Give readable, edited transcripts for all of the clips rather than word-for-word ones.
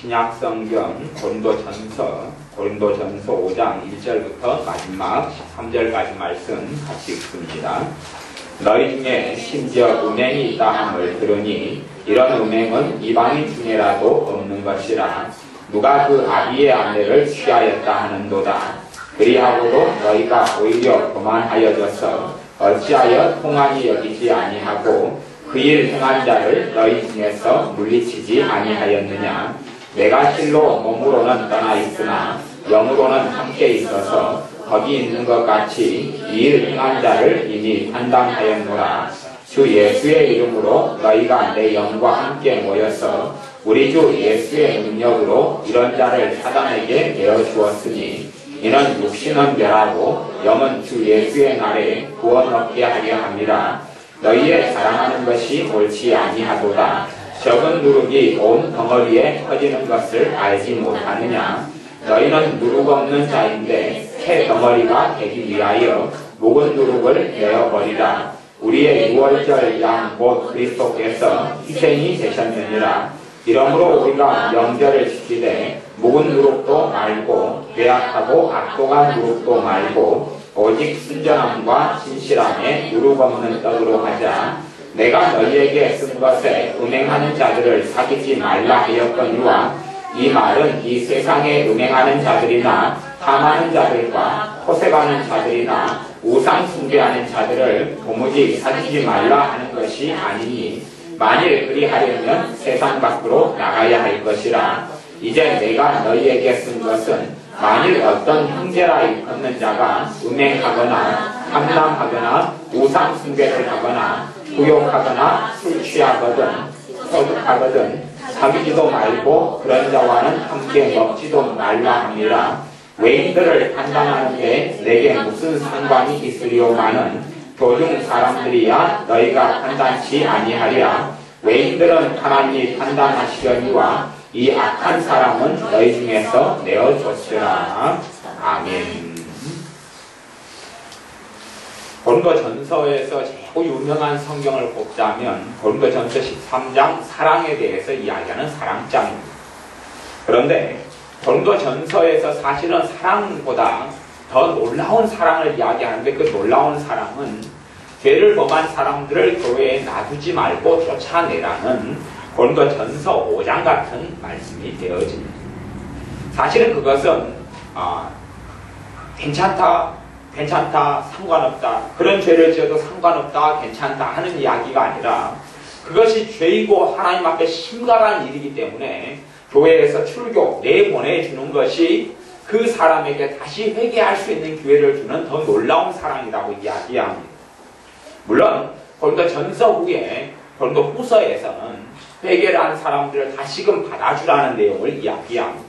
신약성경 고린도전서 5장 1절부터 마지막 13절까지 말씀 같이 읽습니다. 너희 중에 심지어 음행이 있다 함을 들으니 이런 음행은 이방인 중에라도 없는 것이라. 누가 그 아비의 아내를 취하였다 하는도다. 그리하고도 너희가 오히려 교만하여져서 어찌하여 통하니 여기지 아니하고 그 일 행한 자를 너희 중에서 물리치지 아니하였느냐. 내가 실로 몸으로는 떠나 있으나 영으로는 함께 있어서 거기 있는 것 같이 이 일 행한 자를 이미 판단하였노라. 주 예수의 이름으로 너희가 내 영과 함께 모여서 우리 주 예수의 능력으로 이런 자를 사단에게 내어주었으니 이는 육신은 멸하고 영은 주 예수의 날에 구원 얻게 하려 함이라. 너희의 자랑하는 것이 옳지 아니하도다. 적은 누룩이 온 덩어리에 퍼지는 것을 알지 못하느냐. 너희는 누룩 없는 자인데 새 덩어리가 되기 위하여 묵은 누룩을 내어버리라. 우리의 유월절 양 곧 그리스도께서 희생이 되셨느니라. 이러므로 우리가 명절을 지키되 묵은 누룩도 말고 죄악하고 악독한 누룩도 말고 오직 순전함과 진실함에 누룩 없는 떡으로 하자. 내가 너희에게 쓴 것에 음행하는 자들을 사귀지 말라 하였거니와 이 말은 이 세상에 음행하는 자들이나 탐하는 자들과 호색하는 자들이나 우상 숭배하는 자들을 도무지 사귀지 말라 하는 것이 아니니 만일 그리하려면 세상 밖으로 나가야 할 것이라. 이제 내가 너희에게 쓴 것은 만일 어떤 형제라 일컫는 자가 음행하거나 탐남하거나 우상 숭배를 하거나 부욕하거나 술 취하거든 소득하거든 사귀지도 말고 그런 자와는 함께 먹지도 말라 합니다. 외인들을 판단하는데 내게 무슨 상관이 있으리오마는 교중 사람들이야 너희가 판단치 아니하랴. 외인들은 하나님이 판단하시려니와 이 악한 사람은 너희 중에서 내어줬으라. 아멘. 고린도전서에서 제일 유명한 성경을 꼽자면 고린도전서 13장 사랑에 대해서 이야기하는 사랑장입니다. 그런데 고린도전서에서 사실은 사랑보다 더 놀라운 사랑을 이야기하는데 그 놀라운 사랑은 죄를 범한 사람들을 교회에 놔두지 말고 쫓아내라는 고린도전서 5장 같은 말씀이 되어집니다. 사실은 그것은 괜찮다, 상관없다, 그런 죄를 지어도 상관없다, 괜찮다 하는 이야기가 아니라 그것이 죄이고 하나님 앞에 심각한 일이기 때문에 교회에서 출교, 내보내주는 것이 그 사람에게 다시 회개할 수 있는 기회를 주는 더 놀라운 사랑이라고 이야기합니다. 물론 고린도전서 후에 고린도후서에서는 회개를 한 사람들을 다시금 받아주라는 내용을 이야기합니다.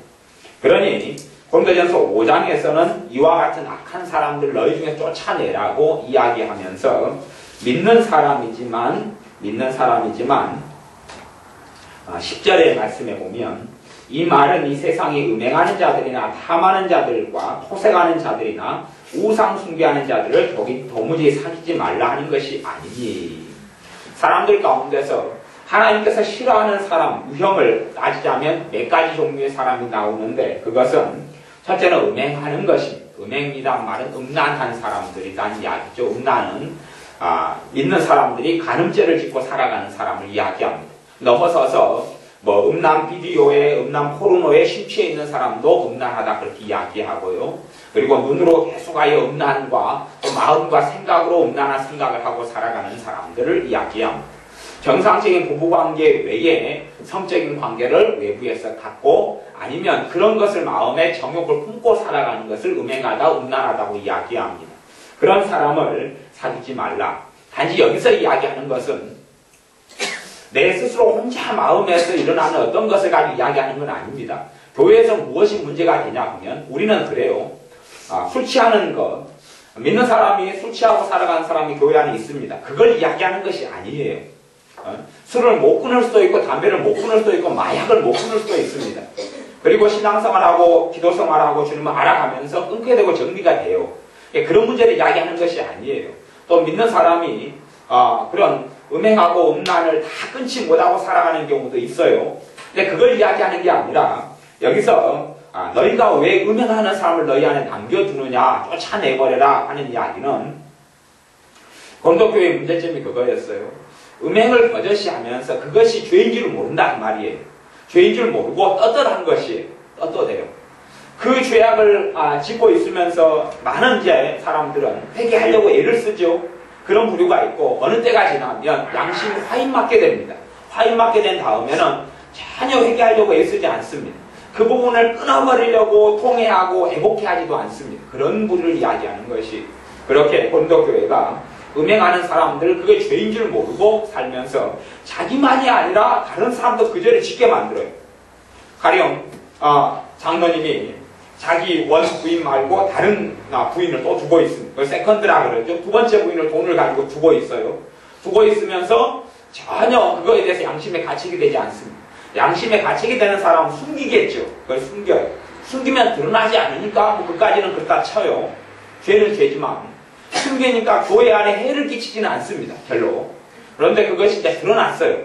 그러니 고린도전서 5장에서는 이와 같은 악한 사람들 너희 중에 쫓아내라고 이야기하면서 믿는 사람이지만 10절의 말씀에 보면 이 말은 이 세상에 음행하는 자들이나 탐하는 자들과 호색하는 자들이나 우상 숭배하는 자들을 도무지 사귀지 말라 하는 것이 아니니. 사람들 가운데서 하나님께서 싫어하는 사람, 유형을 따지자면 몇 가지 종류의 사람이 나오는데 그것은 첫째는 음행하는 것입니다. 음행이란 말은 음란한 사람들이란 이야기죠. 음란은 믿는 사람들이 간음죄를 짓고 살아가는 사람을 이야기합니다. 넘어서서 음란 비디오에 음란 포르노에 심취해 있는 사람도 음란하다 그렇게 이야기하고요. 그리고 눈으로 계속하여 음란과 마음과 생각으로 음란한 생각을 하고 살아가는 사람들을 이야기합니다. 정상적인 부부관계 외에 성적인 관계를 외부에서 갖고 아니면 그런 것을 마음에 정욕을 품고 살아가는 것을 음행하다, 음란하다고 이야기합니다. 그런 사람을 사귀지 말라. 단지 여기서 이야기하는 것은 내 스스로 혼자 마음에서 일어나는 어떤 것을 가지고 이야기하는 건 아닙니다. 교회에서 무엇이 문제가 되냐 하면 우리는 그래요. 술 취하는 것, 믿는 사람이 술 취하고 살아가는 사람이 교회 안에 있습니다. 그걸 이야기하는 것이 아니에요. 술을 못 끊을 수도 있고 담배를 못 끊을 수도 있고 마약을 못 끊을 수도 있습니다. 그리고 신앙생활하고 기도생활하고 주님을 알아가면서 끊게 되고 정리가 돼요. 그런 문제를 이야기하는 것이 아니에요. 또 믿는 사람이 그런 음행하고 음란을 다 끊지 못하고 살아가는 경우도 있어요. 근데 그걸 이야기하는 게 아니라 여기서 너희가 왜 음행하는 사람을 너희 안에 남겨두느냐, 쫓아내버려라 하는 이야기는 고린도교회의 문제점이 그거였어요. 음행을 버젓이 하면서 그것이 죄인 줄 모른다는 말이에요. 죄인 줄 모르고 떳떳한 것이 떳떳해요. 그 죄악을 짓고 있으면서 많은 이제 사람들은 회개하려고 애를 쓰죠. 그런 부류가 있고 어느 때가 지나면 양심이 화인맞게 됩니다. 화인맞게 된 다음에는 전혀 회개하려고 애쓰지 않습니다. 그 부분을 끊어버리려고 통회하고 애복해하지도 않습니다. 그런 부류를 이야기하는 것이 그렇게 고린도 교회가 음행하는 사람들 그게 죄인 줄 모르고 살면서 자기만이 아니라 다른 사람도 그 죄를 짓게 만들어요. 가령 장로님이 자기 원 부인 말고 다른 부인을 또 두고 있습니다. 그걸 세컨드라 그러죠. 두 번째 부인을 돈을 가지고 두고 있어요. 두고 있으면서 전혀 그거에 대해서 양심에 갇히게 되지 않습니다. 양심에 갇히게 되는 사람은 숨기겠죠. 그걸 숨겨요. 숨기면 드러나지 않으니까 뭐 그까지는 그렇다 쳐요. 죄는 죄지만 숨기니까 교회 안에 해를 끼치지는 않습니다. 별로. 그런데 그것이 이제 드러났어요.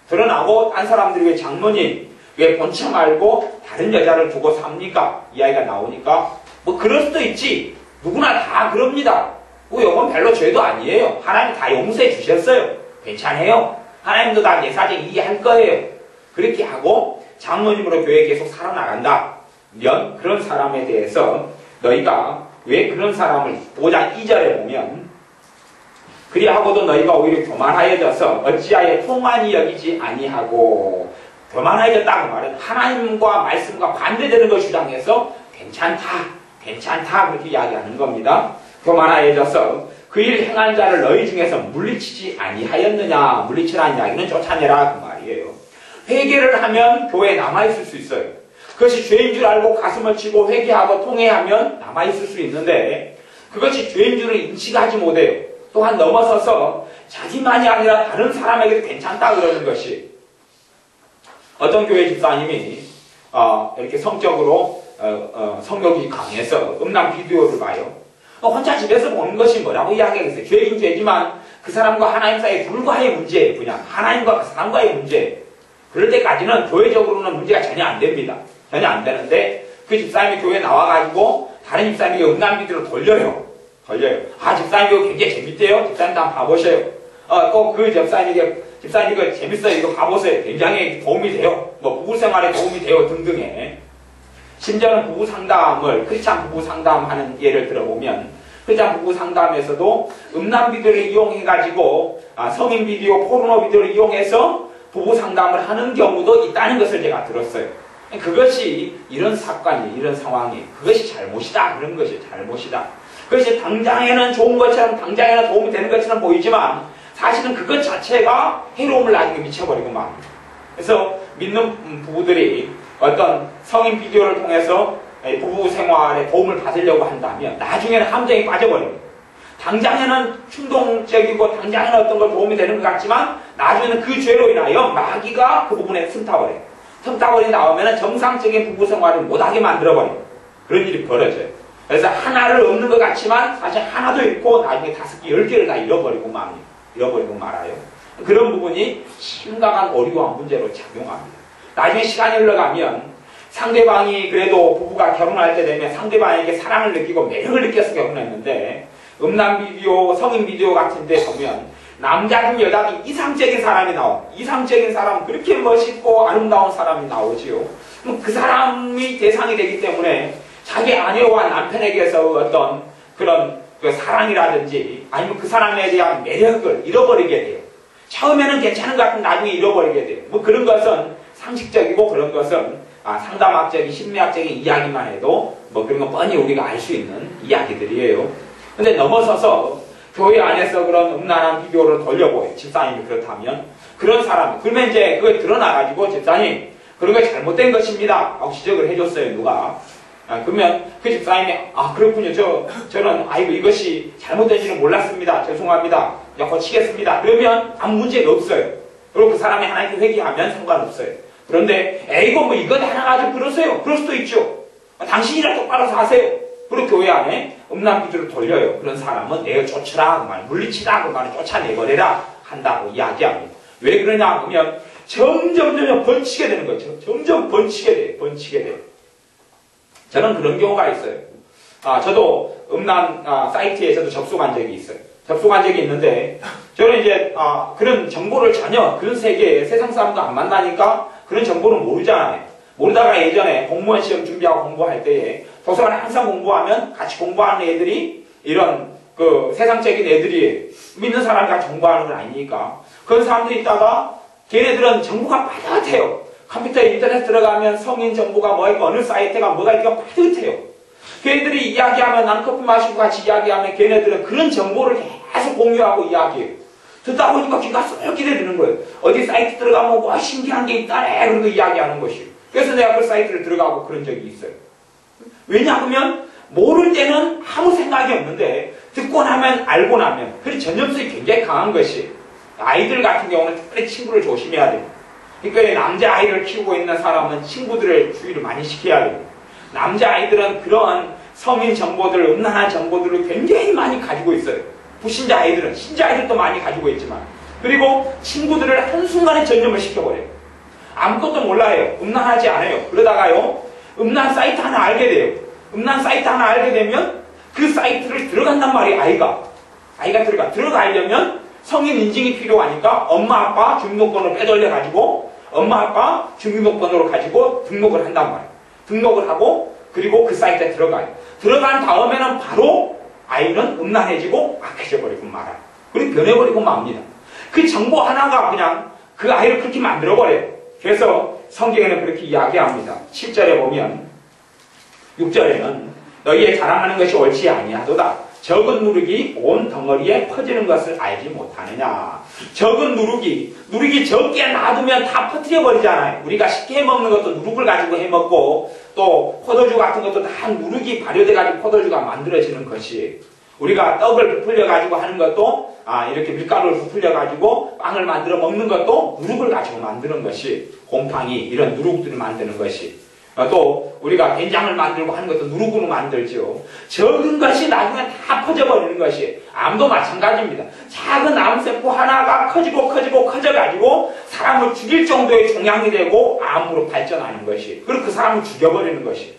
드러나고 딴 사람들이 왜 장로님 왜 본처 말고 다른 여자를 두고 삽니까? 이야기가 나오니까 뭐 그럴 수도 있지. 누구나 다 그럽니다. 뭐 이건 별로 죄도 아니에요. 하나님 다 용서해 주셨어요. 괜찮아요. 하나님도 다 내 사정 이해할 거예요. 그렇게 하고 장로님으로 교회에 계속 살아나간다면 그런 사람에 대해서 너희가 왜 그런 사람을 5장 2절에 보면 그리하고도 너희가 오히려 교만하여져서 어찌하여 통한이 여기지 아니하고 교만해졌다고 말은 하나님과 말씀과 반대되는 걸 주장해서 괜찮다 그렇게 이야기하는 겁니다. 교만해져서 그 일 행한 자를 너희 중에서 물리치지 아니하였느냐. 물리치라는 이야기는 쫓아내라 그 말이에요. 회개를 하면 교회에 남아있을 수 있어요. 그것이 죄인 줄 알고 가슴을 치고 회개하고 통회하면 남아있을 수 있는데 그것이 죄인 줄을 인식하지 못해요. 또한 넘어서서 자기만이 아니라 다른 사람에게도 괜찮다 그러는 것이 어떤 교회 집사님이 이렇게 성적으로 성욕이 강해서 음란 비디오를 봐요. 혼자 집에서 보는 것이 뭐라고 이야기하겠어요. 죄인 죄지만 그 사람과 하나님 사이에 불과의 문제예요. 그냥 하나님과 그 사람과의 문제예요. 그럴 때까지는 교회적으로는 문제가 전혀 안 됩니다. 전혀 안 되는데 그 집사님이 교회에 나와가지고 다른 집사님에게 음란 비디오를 돌려요. 집사님 이거 굉장히 재밌대요. 집사님도 한번 봐보셔요. 꼭 그 집사님 이거 재밌어요. 이거 봐보세요. 굉장히 도움이 돼요. 뭐 부부 생활에 도움이 돼요. 등등에. 심지어는 부부 상담을 크리스찬 부부 상담하는 예를 들어보면 크리스찬 부부 상담에서도 음란 비디오를 이용해가지고 성인 비디오, 포르노 비디오를 이용해서 부부 상담을 하는 경우도 있다는 것을 제가 들었어요. 그것이 이런 사건이 이런 상황이 그것이 잘못이다. 그런 것이 잘못이다. 그것이 당장에는 좋은 것처럼 당장에는 도움이 되는 것처럼 보이지만 사실은 그것 자체가 해로움을 나중에 미쳐버리고 맙니다. 그래서 믿는 부부들이 어떤 성인 비디오를 통해서 부부 생활에 도움을 받으려고 한다면 나중에는 함정에 빠져버립니다. 당장에는 충동적이고 당장에는 어떤 걸 도움이 되는 것 같지만 나중에는 그 죄로 인하여 마귀가 그 부분에 틈타버려요. 틈타버린 다음에는 정상적인 부부 생활을 못하게 만들어버려요. 그런 일이 벌어져요. 그래서 하나를 얻는 것 같지만 사실 하나도 잃고 나중에 5개, 10개를 다 잃어버리고 말아요. 그런 부분이 심각한 오류와 문제로 작용합니다. 나중에 시간이 흘러가면 상대방이 그래도 부부가 결혼할 때 되면 상대방에게 사랑을 느끼고 매력을 느껴서 결혼했는데 음란 비디오, 성인 비디오 같은 데 보면 남자든 여자든 이상적인 사람이 나와요. 이상적인 사람, 그렇게 멋있고 아름다운 사람이 나오지요. 그럼 그 사람이 대상이 되기 때문에 자기 아내와 남편에게서 어떤 그런 사랑이라든지 아니면 그 사람에 대한 매력을 잃어버리게 돼요. 처음에는 괜찮은 것 같은 나중에 잃어버리게 돼요. 뭐 그런 것은 상식적이고 그런 것은 상담학적인 심리학적인 이야기만 해도 뭐 그런 건 뻔히 우리가 알 수 있는 이야기들이에요. 근데 넘어서서 교회 안에서 그런 음란한 비디오를 돌려보여요. 집사님이 그렇다면 그런 사람 그러면 이제 그게 드러나가지고 집사님 그런 게 잘못된 것입니다 하고 지적을 해줬어요. 누가 그러면 그 집사님이 그렇군요. 저는 아이고 이것이 잘못된지는 몰랐습니다. 죄송합니다. 고치겠습니다. 그러면 아무 문제가 없어요. 그리고 그 사람이 하나님께 회개하면 상관없어요. 그런데 에이고 뭐 이건 하나 가지고 그러세요. 그럴 수도 있죠. 당신이랑 똑바로 사세요. 그리고 교회 안에 음란 비디오를 돌려요. 그런 사람은 내가 쫓으라 그 말, 물리치라 그 말을 쫓아내버려라 한다고 이야기합니다. 왜 그러냐 하면 점점 번치게 되는 거죠. 점점 번치게 돼요. 저는 그런 경우가 있어요. 저도 음란 사이트에서도 접속한 적이 있어요. 접속한 적이 있는데, 저는 이제 그런 정보를 전혀 그런 세계에 세상 사람도 안 만나니까 그런 정보는 모르잖아요. 모르다가 예전에 공무원 시험 준비하고 공부할 때에 도서관에 항상 공부하면 같이 공부하는 애들이 이런 그 세상적인 애들이 믿는 사람이 같이 공부하는 건 아니니까 그런 사람들이 있다가 걔네들은 정보가 빠듯해요. 컴퓨터 인터넷 들어가면 성인 정보가 뭐 있고 어느 사이트가 뭐가 있고 빠듯해요. 걔네들이 이야기하면 난 커피 마시고 같이 이야기하면 걔네들은 그런 정보를 계속 공유하고 이야기해요. 듣다 보니까 귀가 쏠기게 되는 거예요. 어디 사이트 들어가면 뭐 신기한 게 있다네 그러고 이야기하는 것이에요. 그래서 내가 그 사이트를 들어가고 그런 적이 있어요. 왜냐하면 모를 때는 아무 생각이 없는데 듣고 나면 알고 나면 그 전염성이 굉장히 강한 것이 아이들 같은 경우는 특별히 친구를 조심해야 돼요. 그러니까 남자아이를 키우고 있는 사람은 친구들을 주의를 많이 시켜야 돼요. 남자아이들은 그런 성인 정보들, 음란한 정보들을 굉장히 많이 가지고 있어요. 불신자 아이들은, 신자 아이들도 많이 가지고 있지만 그리고 친구들을 한순간에 전염을 시켜버려요. 아무것도 몰라요. 음란하지 않아요. 그러다가요 음란 사이트 하나 알게 돼요. 음란 사이트 하나 알게 되면 그 사이트를 들어간단 말이에요. 아이가 들어가려면 성인 인증이 필요하니까 엄마 아빠 주민등록번호를 빼돌려 가지고 엄마 아빠 주민등록번호를 가지고 등록을 한단 말이에요. 등록을 하고 그리고 그 사이트에 들어가요. 들어간 다음에는 바로 아이는 음란해지고 악해져 버리고 말아요. 그리고 변해버리고 맙니다. 그 정보 하나가 그냥 그 아이를 그렇게 만들어버려요. 그래서 성경에는 그렇게 이야기합니다. 7절에 보면 6절에는 너희의 자랑하는 것이 옳지 아니하도다. 적은 누룩이 온 덩어리에 퍼지는 것을 알지 못하느냐. 적은 누룩이 적게 놔두면 다 퍼뜨려 버리잖아요. 우리가 쉽게 해먹는 것도 누룩을 가지고 해먹고 또 포도주 같은 것도 다 누룩이 발효돼가지고 포도주가 만들어지는 것이 우리가 떡을 부풀려가지고 하는 것도 이렇게 밀가루를 부풀려가지고 빵을 만들어 먹는 것도 누룩을 가지고 만드는 것이 곰팡이 이런 누룩들을 만드는 것이 또 우리가 된장을 만들고 하는 것도 누룩으로 만들죠. 적은 것이 나중에 다 퍼져버리는 것이 암도 마찬가지입니다. 작은 암세포 하나가 커져가지고 사람을 죽일 정도의 종양이 되고 암으로 발전하는 것이 그리고 그 사람을 죽여버리는 것이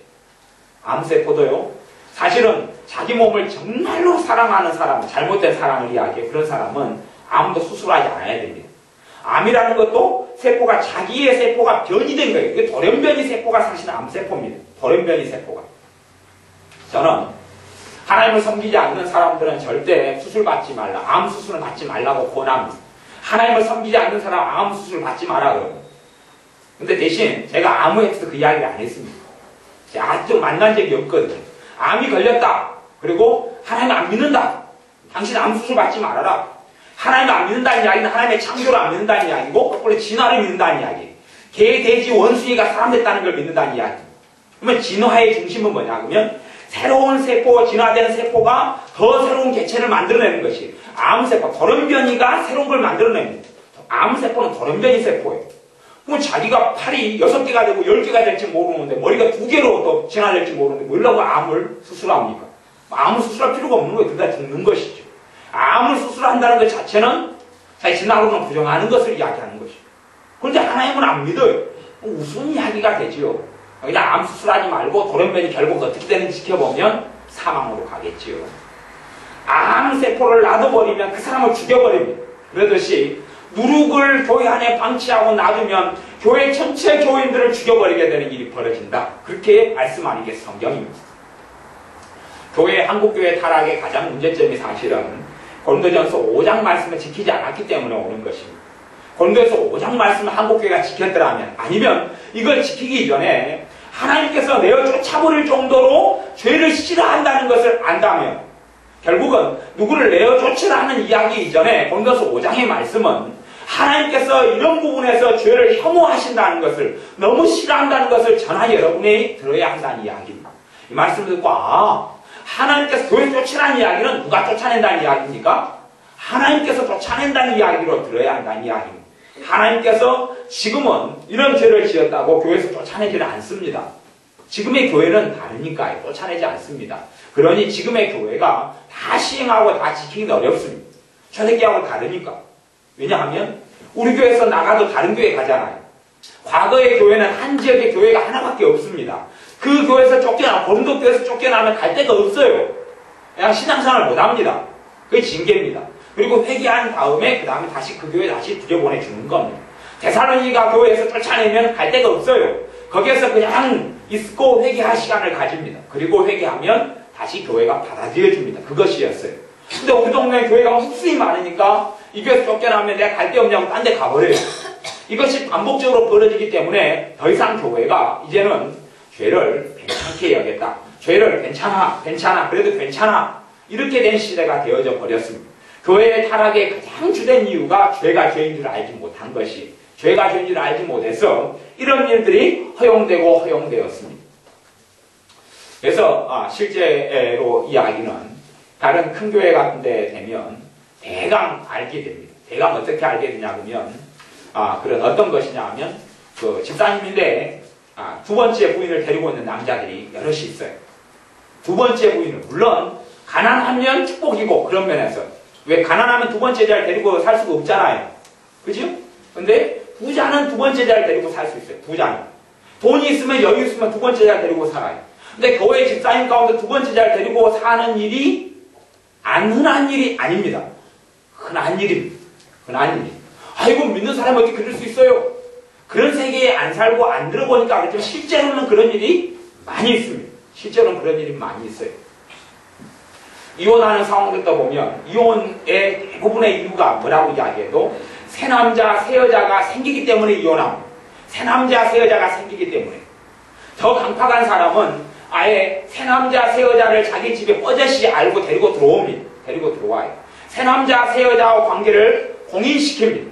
암세포도요. 사실은 자기 몸을 정말로 사랑하는 사람, 잘못된 사랑을 이야기해 그런 사람은 암도 수술하지 않아야 됩니다. 암이라는 것도 세포가 자기의 세포가 변이 된 거예요. 이게 돌연변이 세포가 사실 암세포입니다. 돌연변이 세포가. 저는 하나님을 섬기지 않는 사람들은 절대 수술 받지 말라. 암 수술은 받지 말라고 권합니다. 하나님을 섬기지 않는 사람 암 수술 받지 마라 그러고. 근데 대신 제가 아무에서도 그 이야기를 안 했습니다. 제가 아직도 만난 적이 없거든요. 암이 걸렸다. 그리고 하나님 안 믿는다. 당신 암 수술 받지 말아라. 하나님을 안 믿는다는 이야기는 하나님의 창조를 안 믿는다는 이야기고 거꾸로 진화를 믿는다는 이야기. 개, 돼지, 원숭이가 사람 됐다는 걸 믿는다는 이야기. 그러면 진화의 중심은 뭐냐 그러면 새로운 세포, 진화된 세포가 더 새로운 개체를 만들어내는 것이 암세포, 돌연변이가 새로운 걸 만들어냅니다. 암세포는 돌연변이 세포예요. 그럼 자기가 팔이 6개가 되고 10개가 될지 모르는데 머리가 2개로 또 진화될지 모르는데 뭐라고 암을 수술합니까? 암을 수술할 필요가 없는 거예요. 그러다 죽는 것이죠. 암을 수술한다는 것 자체는 자기 진화론을 부정하는 것을 이야기하는 것이죠. 그런데 하나님은 안 믿어요. 무슨 이야기가 되지요? 여기다 암 수술하지 말고 돌연변이 결국 어떻게 되는지 지켜보면 사망으로 가겠지요. 암세포를 놔둬버리면 그 사람을 죽여버립니다. 그러듯이 누룩을 교회 안에 방치하고 놔두면 교회 전체 교인들을 죽여버리게 되는 일이 벌어진다. 그렇게 말씀하는 게 성경입니다. 한국교회 타락의 가장 문제점이 사실은 고린도전서 5장 말씀을 지키지 않았기 때문에 오는 것입니다. 고린도전서 5장 말씀을 한국교회가 지켰더라면 아니면 이걸 지키기 전에 하나님께서 내어 쫓아버릴 정도로 죄를 싫어한다는 것을 안다면 결국은 누구를 내어 쫓으라는 이야기 이전에 고린도전서 5장의 말씀은 하나님께서 이런 부분에서 죄를 혐오하신다는 것을 너무 싫어한다는 것을 전하 여러분이 들어야 한다는 이야기입니다. 이 말씀을 듣고 하나님께서 교회 쫓으라는 이야기는 누가 쫓아낸다는 이야기입니까? 하나님께서 쫓아낸다는 이야기로 들어야 한다는 이야기입니다. 하나님께서 지금은 이런 죄를 지었다고 교회에서 쫓아내지는 않습니다. 지금의 교회는 다르니까요. 쫓아내지 않습니다. 그러니 지금의 교회가 다 시행하고 다 지키기는 어렵습니다. 초대교회하고 다르니까. 왜냐하면 우리 교회에서 나가도 다른 교회 가잖아요. 과거의 교회는 한 지역의 교회가 하나밖에 없습니다. 그 교회에서 쫓겨나, 고린도 교회에서 쫓겨나면 갈 데가 없어요. 그냥 신앙생활을 못합니다. 그게 징계입니다. 그리고 회개한 다음에 그 다음에 다시 그 교회 다시 들여보내주는 겁니다. 데살로니가 교회에서 쫓아내면 갈 데가 없어요. 거기에서 그냥 있고 회개할 시간을 가집니다. 그리고 회개하면 다시 교회가 받아들여줍니다. 그것이었어요. 근데 우리 동네 교회가 흡수이 많으니까 이 교회에서 쫓겨나면 내가 갈 데 없냐고 딴 데 가버려요. 이것이 반복적으로 벌어지기 때문에 더 이상 교회가 이제는 죄를 괜찮게 여겼다. 죄를 괜찮아, 그래도 괜찮아. 이렇게 된 시대가 되어져 버렸습니다. 교회의 타락의 가장 주된 이유가 죄가 죄인 줄 알지 못한 것이, 죄가 죄인 줄 알지 못해서 이런 일들이 허용되었습니다. 그래서 실제로 이야기는 다른 큰 교회 같은 데 되면 대강 알게 됩니다. 대강 어떻게 알게 되냐 하면 그런 어떤 것이냐 하면 그 집사님인데 두 번째 부인을 데리고 있는 남자들이 여럿이 있어요. 두 번째 부인은 물론 가난하면 축복이고 그런 면에서 왜 가난하면 두 번째 자를 데리고 살 수가 없잖아요. 그죠? 근데 부자는 두 번째 자를 데리고 살 수 있어요. 부자는 돈이 있으면 여유 있으면 두 번째 자를 데리고 살아요. 근데 교회 집사님 가운데 두 번째 자를 데리고 사는 일이 안 흔한 일이 아닙니다. 흔한 일입니다. 흔한 일이. 아이고 믿는 사람이 어떻게 그럴 수 있어요? 그런 세계에 안 살고 안 들어보니까 그렇지만 실제로는 그런 일이 많이 있습니다. 실제로는 그런 일이 많이 있어요. 이혼하는 상황들도 보면 이혼의 대부분의 이유가 뭐라고 이야기해도 새 남자 새 여자가 생기기 때문에 이혼합니다. 새 남자 새 여자가 생기기 때문에. 더 강팍한 사람은 아예 새 남자 새 여자를 자기 집에 뻗어시 알고 데리고 들어옵니다. 데리고 들어와요. 새 남자 새 여자와 관계를 공인시킵니다.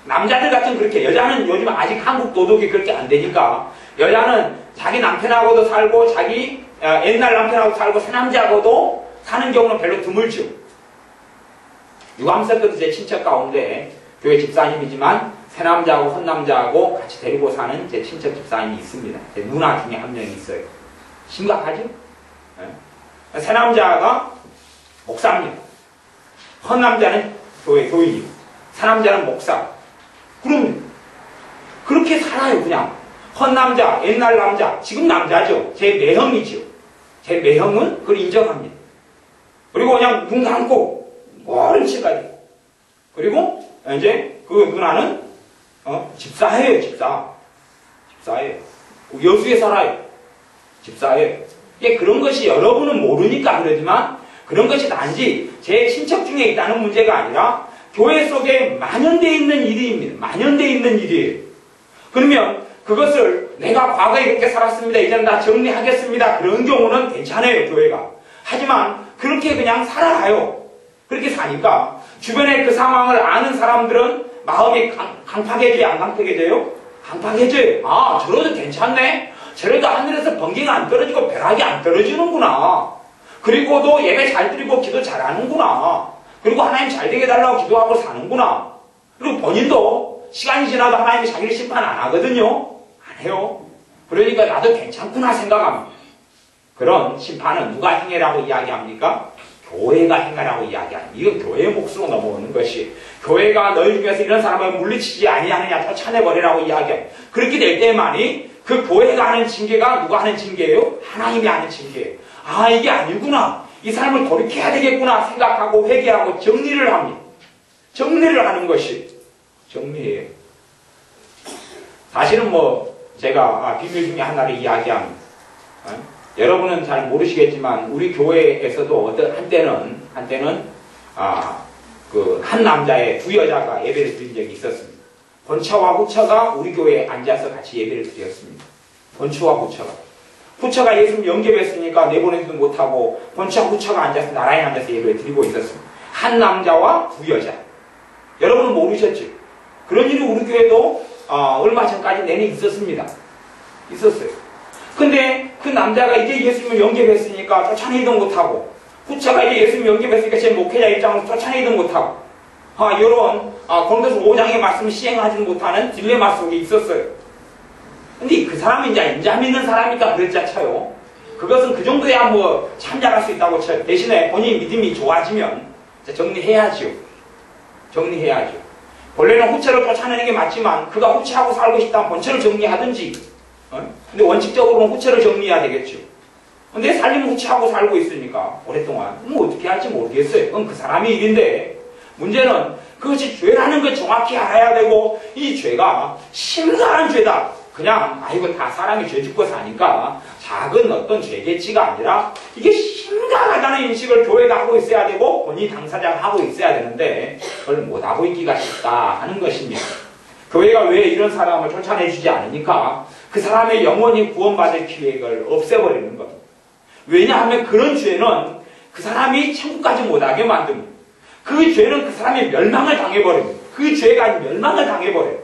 남자들 같은 그렇게, 여자는 요즘 아직 한국 도덕이 그렇게 안 되니까 여자는 자기 남편하고도 살고 자기 옛날 남편하고 살고 새 남자하고도 사는 경우는 별로 드물죠. 유감스럽 때도 제 친척 가운데 교회 집사님이지만 새 남자하고 헌 남자하고 같이 데리고 사는 제 친척 집사님이 있습니다. 제 누나 중에 한 명이 있어요. 심각하죠? 네. 새 남자가 목사입니다. 헌 남자는 교인이고 새 남자는 목사. 그럼 그렇게 살아요. 그냥 헌 남자, 옛날 남자, 지금 남자죠. 제 매형이죠. 제 매형은 그걸 인정합니다. 그리고 그냥 눈 감고 멀찌가지고 그리고 이제 그 누나는 집사예요. 집사예요. 여수에 살아요. 집사예요. 예, 그런 것이 여러분은 모르니까 그러지만 그런 것이 단지 제 친척 중에 있다는 문제가 아니라 교회 속에 만연되어 있는 일입니다. 만연되어 있는 일이에요. 그러면 그것을 내가 과거에 이렇게 살았습니다. 이제는 다 정리하겠습니다. 그런 경우는 괜찮아요. 교회가. 하지만 그렇게 그냥 살아가요. 그렇게 사니까 주변에 그 상황을 아는 사람들은 마음이 강팍해져요? 안 강팍해져요? 강팍해져요. 아, 저러도 괜찮네? 저래도 하늘에서 번개가 안 떨어지고 벼락이 안 떨어지는구나. 그리고도 예배 잘 드리고 기도 잘하는구나. 그리고 하나님 잘 되게 해달라고 기도하고 사는구나. 그리고 본인도 시간이 지나도 하나님이 자기를 심판 안 하거든요. 안 해요. 그러니까 나도 괜찮구나 생각합니다. 그런 심판은 누가 행해라고 이야기합니까? 교회가 행하라고 이야기합니다. 이건 교회의 몫으로 넘어오는 것이, 교회가 너희 중에서 이런 사람을 물리치지 아니하느냐 쫓아내버리라고 이야기합니다. 그렇게 될 때만이 그 교회가 하는 징계가 누가 하는 징계예요? 하나님이 하는 징계예요. 아, 이게 아니구나. 이 사람을 돌이켜야 되겠구나 생각하고 회개하고 정리를 합니다. 정리를 하는 것이 정리예요. 사실은 제가 비밀 중에 하나를 이야기합니다. 여러분은 잘 모르시겠지만 우리 교회에서도 한때는 한 남자의 두 여자가 예배를 드린 적이 있었습니다. 본처와 후처가 우리 교회에 앉아서 같이 예배를 드렸습니다. 본처와 후처가. 후처가 예수님 영접했으니까 내보내지도 못하고 본처와 후처가 앉아서 나라에 앉아서 예배를 드리고 있었습니다. 한 남자와 두 여자. 여러분은 모르셨죠? 그런 일이 우리 교회도 얼마 전까지 내내 있었습니다. 있었어요. 근데 그 남자가 이제 예수님을 영접했으니까 쫓아내지도 못하고, 후처가 이제 예수님 영접했으니까 제 목회자 입장으로 쫓아내지도 못하고, 이런 고린도서 5장의 말씀을 시행하지 못하는 딜레마 속에 있었어요. 근데 그 사람은 이제 인자 믿는 사람이니까 그랬자 쳐요. 그것은 그 정도야 참작할 수 있다고 쳐요. 대신에 본인 믿음이 좋아지면 정리해야죠. 정리해야죠. 본래는 후체를 쫓아내는 게 맞지만 그가 후체하고 살고 싶다면 본체를 정리하든지 근데 원칙적으로는 후체를 정리해야 되겠죠. 근데 살림 후체하고 살고 있으니까 오랫동안 뭐 어떻게 할지 모르겠어요. 그건 그 사람의 일인데 문제는 그것이 죄라는 걸 정확히 알아야 되고 이 죄가 심각한 죄다. 그냥 이거 다 사람이 죄 짓고 사니까 작은 어떤 죄겠지가 아니라 이게 심각하다는 인식을 교회가 하고 있어야 되고 본인이 당사자가 하고 있어야 되는데 그걸 못하고 있기가 쉽다 하는 것입니다. 교회가 왜 이런 사람을 쫓아내주지 않으니까 그 사람의 영원히 구원받을 기획을 없애버리는 겁니다. 왜냐하면 그런 죄는 그 사람이 천국까지 못하게 만듭니다. 그 죄는 그 사람이 멸망을 당해버립니다. 그 죄가 멸망을 당해버려요.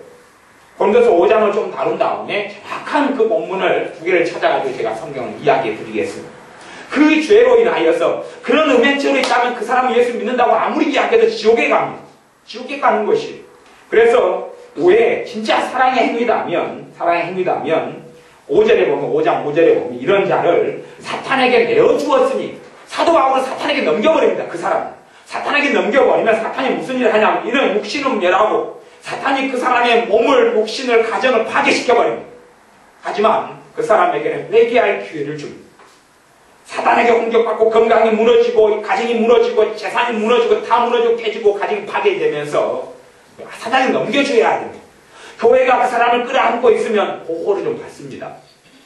고린도서 5장을 좀 다룬 다음에 정확한 그 본문을 두 개를 찾아가지고 제가 성경을 이야기해 드리겠습니다. 그 죄로 인하여서 그런 음행죄로 있다면 그 사람이 예수 믿는다고 아무리 이야기해도 지옥에 갑니다. 지옥에 가는 것이. 그래서 왜 진짜 사랑의 행위다면 5절에 보면 5장 5절에 보면 이런 자를 사탄에게 내어주었으니 사도 바울은 사탄에게 넘겨버립니다. 그 사람 사탄에게 넘겨버리면 사탄이 무슨 일을 하냐면 이런 육신음녀라고 사탄이 그 사람의 몸을, 육신을, 가정을 파괴시켜버립니다. 하지만 그 사람에게는 회개할 기회를 줍니다. 사탄에게 공격받고 건강이 무너지고 가정이 무너지고 재산이 무너지고 다 무너지고 깨지고 가정이 파괴되면서 사탄이 넘겨줘야 됩니다. 교회가 그 사람을 끌어안고 있으면 보호를 좀 받습니다.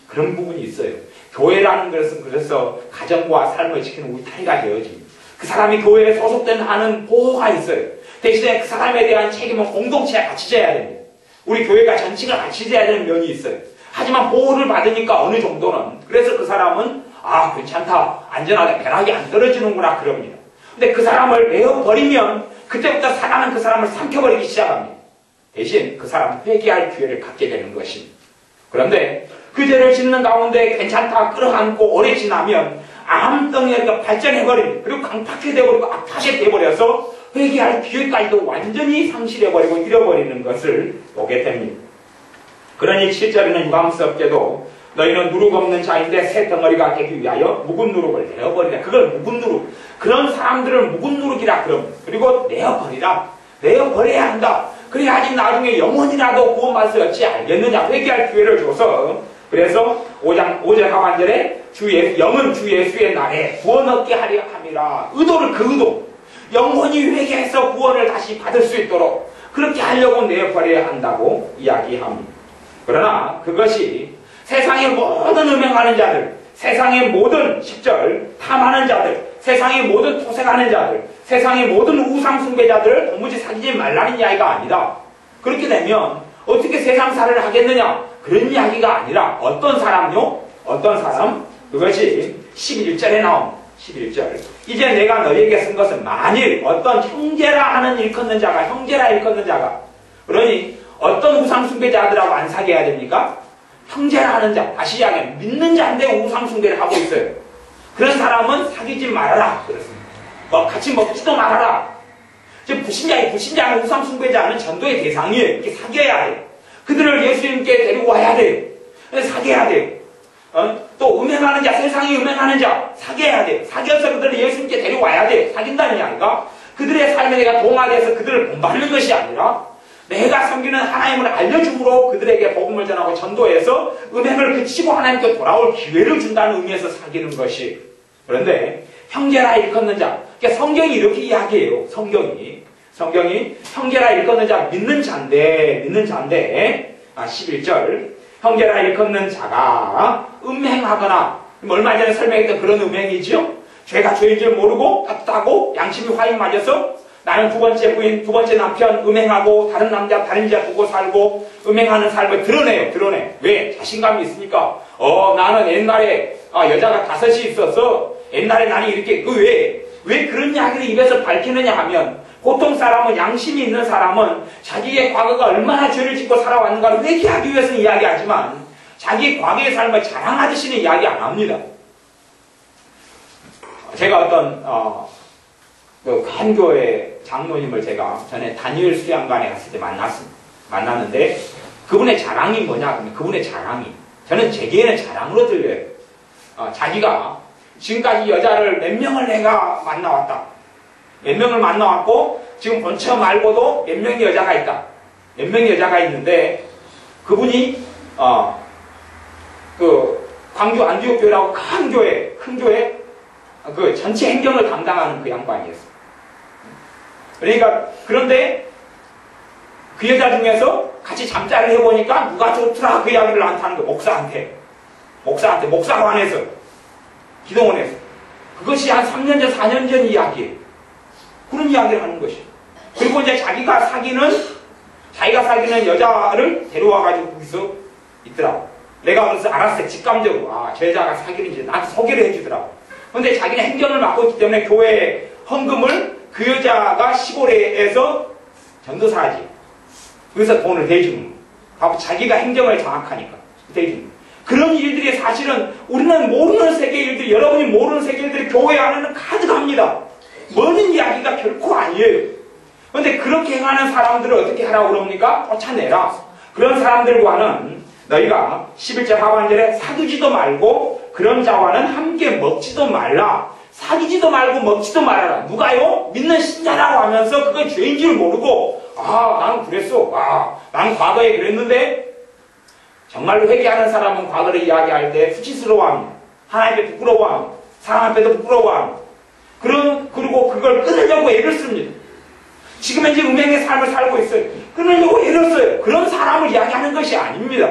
그런 부분이 있어요. 교회라는 것은 그래서 가정과 삶을 지키는 울타리가 되어집니다. 그 사람이 교회에 소속된 하는 보호가 있어요. 대신에 그 사람에 대한 책임은 공동체가 같이 져야 됩니다. 우리 교회가 전체가 같이 져야 되는 면이 있어요. 하지만 보호를 받으니까 어느 정도는 그래서 그 사람은 괜찮다, 안전하다, 배락이 안 떨어지는구나 그럽니다. 근데 그 사람을 내어버리면 그때부터 사단은 그 사람을 삼켜버리기 시작합니다. 대신 그 사람은 회개할 기회를 갖게 되는 것입니다. 그런데 그 죄를 짓는 가운데 괜찮다 끌어안고 오래 지나면 암덩이가 발전해버립니다. 그리고 강팍해 되어버리고 악하게 되어버려서 회개할 기회까지도 완전히 상실해버리고 잃어버리는 것을 보게 됩니다. 그러니 7절에는 유감스럽게도 너희는 누룩 없는 자인데 새 덩어리가 되기 위하여 묵은 누룩을 내어버리라. 그걸 묵은 누룩. 그런 사람들을 묵은 누룩이라 그럽니다. 그리고 내어버리라. 내어버려야 한다. 그래야지 나중에 영원이라도 구원받을 수 없지 알겠느냐. 회개할 기회를 줘서 그래서 5절 하반절에 영은 주 예수의 날에 구원 얻게 하려 함이라. 의도를 그 의도. 영원히 회개해서 구원을 다시 받을 수 있도록 그렇게 하려고 내어버려야 한다고 이야기합니다. 그러나 그것이 세상의 모든 음행하는 자들, 세상의 모든 10절 탐하는 자들, 세상의 모든 토색하는 자들, 세상의 모든 우상숭배자들을 도무지 사귀지 말라는 이야기가 아니다. 그렇게 되면 어떻게 세상살이를 하겠느냐? 그런 이야기가 아니라 어떤 사람요? 어떤 사람? 그것이 11절에 나옵니다. 11절. 이제 내가 너희에게 쓴 것은 만일 어떤 형제라 하는 일컫는 자가 형제라 일컫는 자가 그러니 어떤 우상숭배자들하고 안 사귀어야 됩니까? 형제라 하는 자, 다시 이야기하면 믿는 자인데 우상숭배를 하고 있어요. 그런 사람은 사귀지 말아라 그렇습니다. 같이 먹지도 말아라. 지금 불신자는 우상숭배자는 전도의 대상이에요. 이렇게 사귀어야 해요. 그들을 예수님께 데리고 와야 돼요. 사귀어야 돼요. 또 음행하는 자, 세상에 음행하는 자 사귀어야 돼요. 사귀어서 그들을 예수님께 데려와야 돼요. 사귄다는 게 아니라 그들의 삶에 내가 동화돼서 그들을 본받는 것이 아니라 내가 섬기는 하나님을 알려줌으로 그들에게 복음을 전하고 전도해서 음행을 그치고 하나님께 돌아올 기회를 준다는 의미에서 사귀는 것이. 그런데 형제라 일컫는 자, 그러니까 성경이 이렇게 이야기해요. 성경이 형제라 일컫는 자 믿는 자인데 11절 형제라 일컫는 자가 음행하거나 얼마 전에 설명했던 그런 음행이죠. 죄가 죄인 줄 모르고 탓하고 양심이 화인 맞아서 나는 두 번째 부인, 두 번째 남편 음행하고 다른 남자, 다른 여자 두고 살고 음행하는 삶을 드러내. 왜? 자신감이 있으니까. 나는 옛날에 여자가 5이 있어서 옛날에 나는 이렇게 왜 그런 이야기를 입에서 밝히느냐 하면 보통 사람은 양심이 있는 사람은 자기의 과거가 얼마나 죄를 짓고 살아왔는가를 회개하기 위해서는 이야기하지만 자기 과거의 삶을 자랑하듯이는 이야기 안 합니다. 제가 어떤 한 교회 장로님을 제가 전에 다니엘 수양관에 갔을 때 만났는데 그분의 자랑이 뭐냐 그러면 그분의 자랑이 저는 제게는 자랑으로 들려요. 자기가 지금까지 여자를 몇 명을 내가 만나왔다. 몇 명을 만나왔고 지금 본처 말고도 몇 명의 여자가 있다. 몇 명의 여자가 있는데 그분이 그 광주 안디옥교회라고 큰 교회 그 전체 행정을 담당하는 그 양반이었어요. 그러니까 그런데 그 여자 중에서 같이 잠자리를 해보니까 누가 좋더라 그 이야기를 나한테 하는 거예요. 목사관에서 기도원에서 그것이 한 3년 전 4년 전 이야기예요. 그런 이야기를 하는 것이에요. 그리고 이제 자기가 사귀는 여자를 데려와가지고 거기서 있더라고. 내가 그래서 알았어요. 직감적으로 저 여자가 사귀는지 나한테 소개를 해주더라고. 근데 자기는 행정을 맡고 있기 때문에 교회 헌금을 그 여자가 시골에서 전도사지. 그래서 돈을 대주는 거예요. 자기가 행정을 장악하니까 대주는 거예요. 그런 일들이 사실은 우리는 모르는 세계 일들이, 여러분이 모르는 세계 일들이 교회 안에는 가득합니다. 먼 이야기가 결코 아니에요. 그런데 그렇게 행하는 사람들을 어떻게 하라고 그럽니까? 쫓아내라. 그런 사람들과는 너희가 11절 하반절에 사귀지도 말고 그런 자와는 함께 먹지도 말라. 사귀지도 말고 먹지도 말아라. 누가요? 믿는 신자라고 하면서 그게 죄인 줄 모르고 나는 그랬어. 나는 과거에 그랬는데. 정말로 회개하는 사람은 과거를 이야기할 때 수치스러워합니다. 하나님 앞에 부끄러워합니다. 사람 앞에도 부끄러워합니다. 그리고 그걸 끊으려고 애를 씁니다. 지금 현재 음행의 삶을 살고 있어요. 끊으려고 애를 써요. 그런 사람을 이야기하는 것이 아닙니다.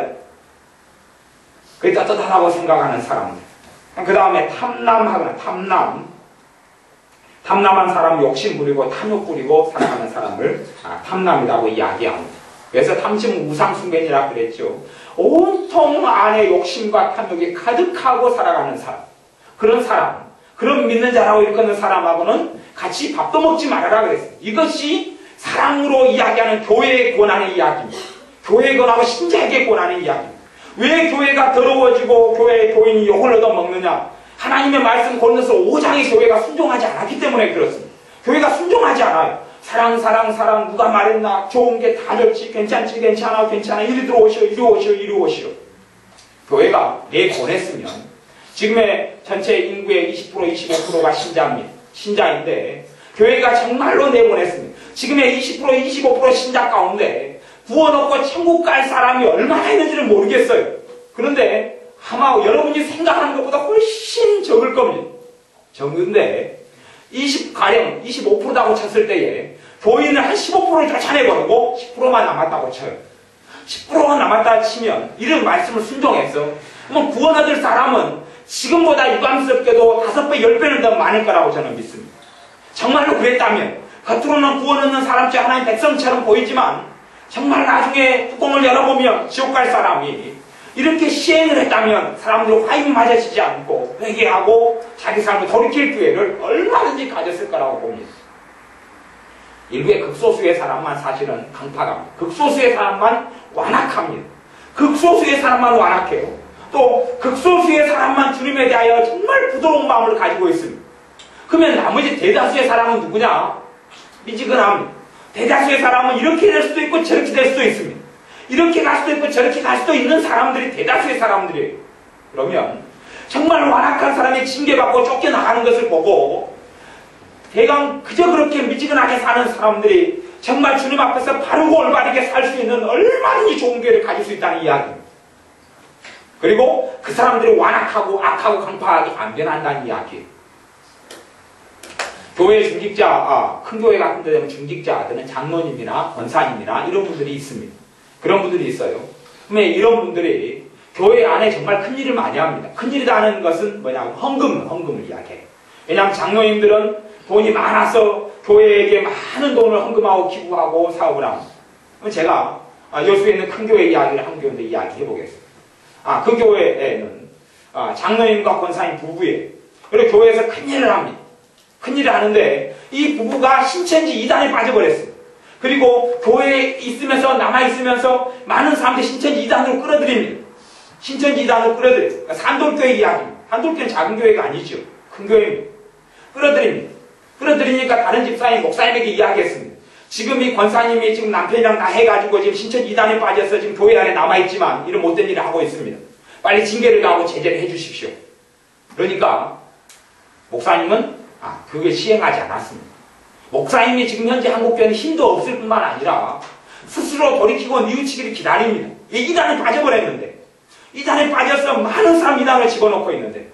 그게 떳떳하다고 생각하는 사람들. 그 다음에 탐남한 사람, 욕심 부리고 탐욕 부리고 살아가는 사람을 탐남이라고 이야기합니다. 그래서 탐심 우상숭배니라 그랬죠. 온통 안에 욕심과 탐욕이 가득하고 살아가는 사람, 그런 믿는 자라고 일컫는 사람하고는 같이 밥도 먹지 말아라 그랬어요. 이것이 사랑으로 이야기하는 교회의 권한의 이야기입니다. 교회의 권하고 신자에게 권한의 이야기입니다. 왜 교회가 더러워지고 교회의 교인이 욕을 얻어먹느냐? 하나님의 말씀 권면서 5장의 교회가 순종하지 않았기 때문에 그렇습니다. 교회가 순종하지 않아요. 사랑 누가 말했나? 좋은 게 다 좋지. 괜찮지 괜찮아 이리 들어오시오 이리 오시오. 교회가 내보냈으면 지금의 전체 인구의 20% 25%가 신자인데 교회가 정말로 내보냈습니다. 지금의 20% 25% 신자 가운데 구원 얻고 천국 갈 사람이 얼마나 있는지를 모르겠어요. 그런데 아마 여러분이 생각하는 것보다 훨씬 적을 겁니다. 적은데 25%라고 쳤을 때에 교인을 한 15%를 쫓아내버리고 10%만 남았다고 쳐요. 10%가 남았다 치면 이런 말씀을 순종해서 그러면 구원 얻을 사람은 지금보다 유감스럽게도 5배, 10배는 더 많을 거라고 저는 믿습니다. 정말로 그랬다면 겉으로는 구원 얻는 사람째 하나님 백성처럼 보이지만 정말 나중에 뚜껑을 열어보면 지옥 갈 사람이 이렇게 시행을 했다면 사람들이 화임이 맞아지지 않고 회개하고 자기 삶을 돌이킬 기회를 얼마든지 가졌을 거라고 봅니다. 일부의 극소수의 사람만 사실은 강파갑니다. 극소수의 사람만 완악합니다. 극소수의 사람만 완악해요. 또 극소수의 사람만 주님에 대하여 정말 부드러운 마음을 가지고 있습니다. 그러면 나머지 대다수의 사람은 누구냐? 미지근합니다. 대다수의 사람은 이렇게 될 수도 있고 저렇게 될 수도 있습니다. 이렇게 갈 수도 있고 저렇게 갈 수도 있는 사람들이 대다수의 사람들이에요. 그러면 정말 완악한 사람이 징계받고 쫓겨나가는 것을 보고 대강 그저 그렇게 미지근하게 사는 사람들이 정말 주님 앞에서 바르고 올바르게 살 수 있는 얼마든지 좋은 기회를 가질 수 있다는 이야기입니다. 그리고 그 사람들이 완악하고 악하고 강파하게 안 변한다는 이야기예요. 교회 중직자, 큰 교회 같은 데 되면 중직자들은 장로님이나 권사님이나 이런 분들이 있습니다. 그런 분들이 있어요. 그러면 이런 분들이 교회 안에 정말 큰일을 많이 합니다. 큰일이다 하는 것은 뭐냐면 헌금을 이야기해요. 왜냐하면 장로님들은 돈이 많아서 교회에게 많은 돈을 헌금하고 기부하고 사업을 합니다. 그럼 제가 여수에 있는 큰 교회 이야기를 한 교회인데 이야기해 보겠습니다. 그 교회에는 장로님과 권사님 부부예요. 그리고 교회에서 큰일을 합니다. 큰일을 하는데 이 부부가 신천지 이단에 빠져버렸어요. 그리고 교회에 있으면서 남아있으면서 많은 사람들이 신천지 이단으로 끌어들입니다. 신천지 이단으로 끌어들여요. 그러니까 산돌교회 이야기입니다. 산돌교회는 작은 교회가 아니죠. 큰 교회입니다. 끌어들입니다. 끌어들이니까 다른 집사님, 목사님에게 이야기했습니다. 지금 이 권사님이 지금 남편이랑 다 해가지고 지금 신천지 이단에 빠져서 지금 교회 안에 남아있지만 이런 못된 일을 하고 있습니다. 빨리 징계를 가고 제재를 목사님이 지금 현재 한국교회는 힘도 없을 뿐만 아니라 스스로 돌이키고 뉘우치기를 기다립니다. 이단에 빠져버렸는데, 이단에 빠져서 많은 사람 이단을 집어넣고 있는데,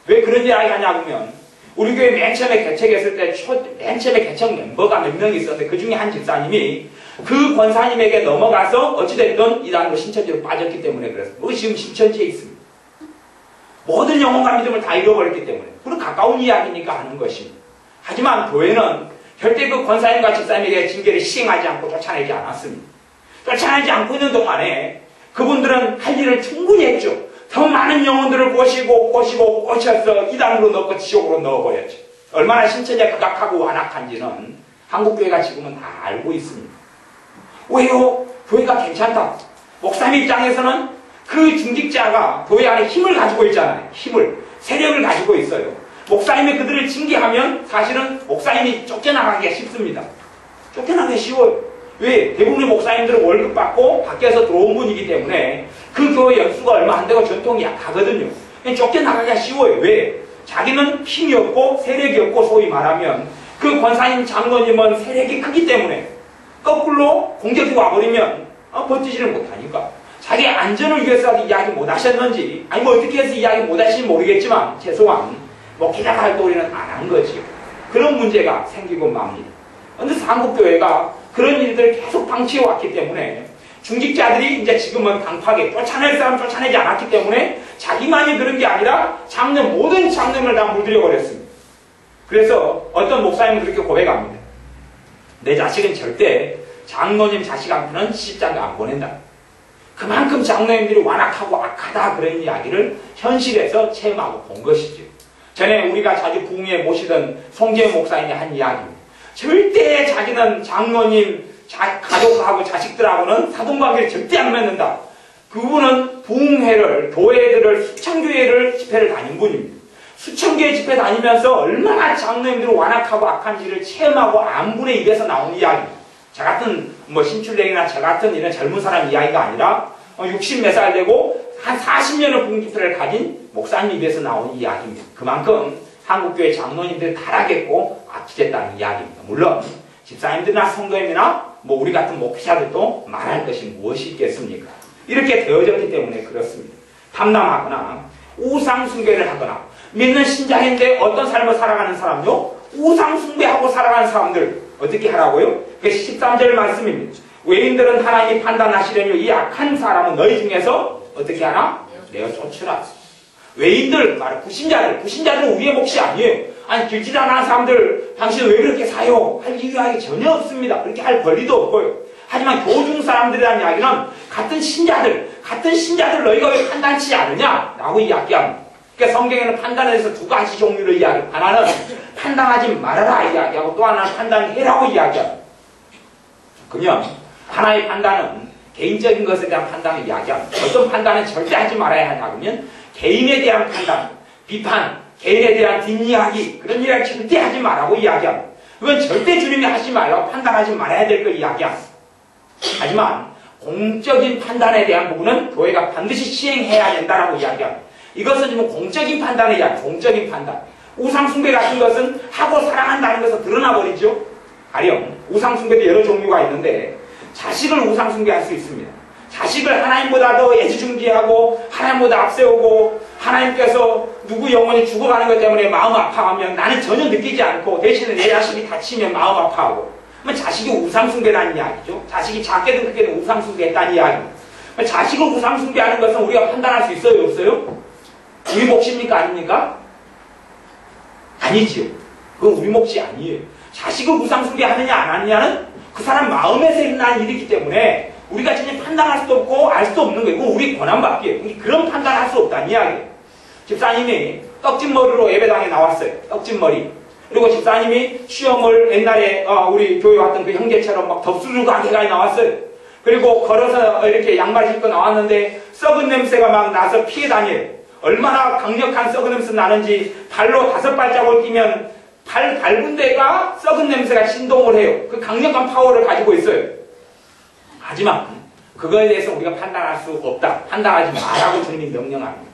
왜 그런 이야기 하냐면, 우리 교회 맨 처음에 개척했을 때, 맨 처음에 개척 멤버가 몇 명이 있었는데, 그 중에 한 집사님이 그 권사님에게 넘어가서 어찌됐든 이단으로 신천지로 빠졌기 때문에 그랬어요. 그것이 지금 신천지에 있습니다. 모든 영혼과 믿음을 다 잃어버렸기 때문에. 그런 가까운 이야기니까 하는 것입니다. 하지만 교회는 절대 그 권사님과 집사님에게 징계를 시행하지 않고 쫓아내지 않았습니다. 쫓아내지 않고 있는 동안에 그분들은 할 일을 충분히 했죠. 더 많은 영혼들을 꼬셔서 이단으로 넣고 지옥으로 넣어버렸죠. 얼마나 신천지가 극악하고 완악한지는 한국교회가 지금은 다 알고 있습니다. 왜요? 교회가 괜찮다. 목사님 입장에서는 그 중직자가 교회 안에 힘을 가지고 있잖아요. 세력을 가지고 있어요. 목사님이 그들을 징계하면 사실은 목사님이 쫓겨나가기가 쉽습니다. 쫓겨나기가 쉬워요. 왜? 대부분의 목사님들은 월급 받고 밖에서 들어온 분이기 때문에 그 교회 연수가 얼마 안 되고 전통이 약하거든요. 쫓겨나가기가 쉬워요. 왜? 자기는 힘이 없고 세력이 없고 소위 말하면 그 권사님 장로님은 세력이 크기 때문에 거꾸로 공격이 와버리면 버티지를 못하니까 자기 안전을 위해서 이야기 못하셨는지 아니 뭐 어떻게 해서 이야기 못하시는지 모르겠지만 최소한 목회자 활동을 안 한 거지요. 그런 문제가 생기고 맙니다. 그런데 한국교회가 그런 일들을 계속 방치해왔기 때문에 중직자들이 이제 지금은 강팍에 쫓아낼 사람 쫓아내지 않았기 때문에 자기만이 그런 게 아니라 모든 장로님을 다 물들여버렸습니다. 그래서 어떤 목사님은 그렇게 고백합니다. 내 자식은 절대 장로님 자식한테는 시집장가 안 보낸다. 그만큼 장로님들이 완악하고 악하다 그런 이야기를 현실에서 체험하고 본 것이죠. 전에 우리가 자주 부흥회에 모시던 송재현 목사님이 한 이야기입니다. 절대 자기는 장로님 가족하고 자식들하고는 사돈관계를 절대 안 맺는다. 그분은 부흥회를 교회들을 수천 교회를 집회를 다닌 분입니다. 수천 개의 집회 다니면서 얼마나 장로님들이 완악하고 악한지를 체험하고 안 분의 입에서 나온 이야기. 저 같은 신출랭이나 저 같은 이런 젊은 사람 이야기가 아니라 60 몇 살 되고 한 40년의 부흥집회를 가진 목사님 입에서 나온 이야기입니다. 그만큼 한국교회 장로님들이 타락했고 악취됐다는 이야기입니다. 물론 집사님들이나 성도님이나 우리 같은 목회자들도 말할 것이 무엇이 있겠습니까? 이렇게 되어졌기 때문에 그렇습니다. 탐남하거나 우상숭배를 하거나 믿는 신자인데 어떤 삶을 살아가는 사람요? 우상숭배하고 살아가는 사람들 어떻게 하라고요? 그게 13절 말씀입니다. 외인들은 하나님이 판단하시려니 이 악한 사람은 너희 중에서 어떻게 하나? 내어 쫓으라. 외인들, 불신자들은 우리의 몫이 아니에요. 아니, 길지나가는 사람들, 당신은 왜 그렇게 사요? 할 이유가 전혀 없습니다. 그렇게 할 권리도 없고요. 하지만 교중 사람들이라는 이야기는 같은 신자들 너희가 왜 판단치 않느냐? 라고 이야기합니다. 그러니까 성경에는 판단에 대해서 두 가지 종류를 이야기합니다. 하나는 판단하지 말아라 이야기하고 또 하나는 판단해라고 이야기합니다. 그러면 하나의 판단은 개인적인 것에 대한 판단을 이야기합니다. 어떤 판단은 절대 하지 말아야 하냐 그러면 개인에 대한 판단, 비판, 개인에 대한 뒷이야기 그런 이야기 절대 하지 말라고 이야기합니다. 그건 절대 주님이 하지 말라고 판단하지 말아야 될 걸 이야기합니다. 하지만 공적인 판단에 대한 부분은 교회가 반드시 시행해야 된다라고 이야기합니다. 이것은 지금 공적인 판단의 이야기, 공적인 판단. 우상숭배 같은 것은 하고 사랑한다는 것은 드러나버리죠. 가령 우상숭배도 여러 종류가 있는데 자식을 우상숭배할 수 있습니다. 자식을 하나님보다 더 애지중지하고 하나님보다 앞세우고 하나님께서 누구 영혼이 죽어가는 것 때문에 마음 아파하면 나는 전혀 느끼지 않고 대신에 내 자식이 다치면 마음 아파하고 그러면 자식이 우상숭배라는 이야기죠. 자식이 작게든 크게든 우상숭배했다는 이야기입니다. 자식을 우상숭배하는 것은 우리가 판단할 수 있어요? 없어요? 우리 몫입니까? 아닙니까? 아니지요. 그건 우리 몫이 아니에요. 자식을 우상숭배하느냐 안 하느냐는 그 사람 마음에서 일어난 일이기 때문에 우리가 전혀 판단할 수도 없고 알 수도 없는 거예요. 그건 우리 권한밖에. 그런 판단할 수 없다는 이야기예요. 집사님이 떡진머리로 예배당에 나왔어요. 떡진머리. 그리고 집사님이 시험을 옛날에 우리 교회 왔던 그 형제처럼 막 덥수루 가게가 나왔어요. 그리고 걸어서 이렇게 양말 신고 나왔는데 썩은 냄새가 막 나서 피해 다녀요. 얼마나 강력한 썩은 냄새 나는지 발로 5발자국을 뛰면 발 밟은 데가 썩은 냄새가 신동을 해요. 그 강력한 파워를 가지고 있어요. 하지만 그거에 대해서 우리가 판단할 수 없다. 판단하지 말라고 주님이 명령합니다.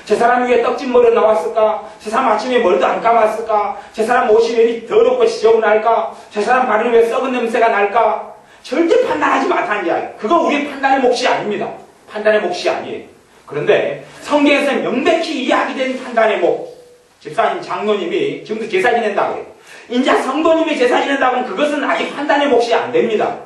저 사람이 왜 떡진 머리로 나왔을까? 저 사람 아침에 머리도 안 감았을까? 저 사람 옷이 왜 더럽고 지저분할까? 저 사람 발은 왜 썩은 냄새가 날까? 절대 판단하지 못하는 이야기. 그거 우리 판단의 몫이 아닙니다. 판단의 몫이 아니에요. 그런데 성경에서 명백히 이야기된 판단의 몫. 집사님, 장로님이 지금도 제사 지낸다고 해요. 인자 성도님이 제사 지낸다고 하면 그것은 아직 판단의 몫이 안 됩니다.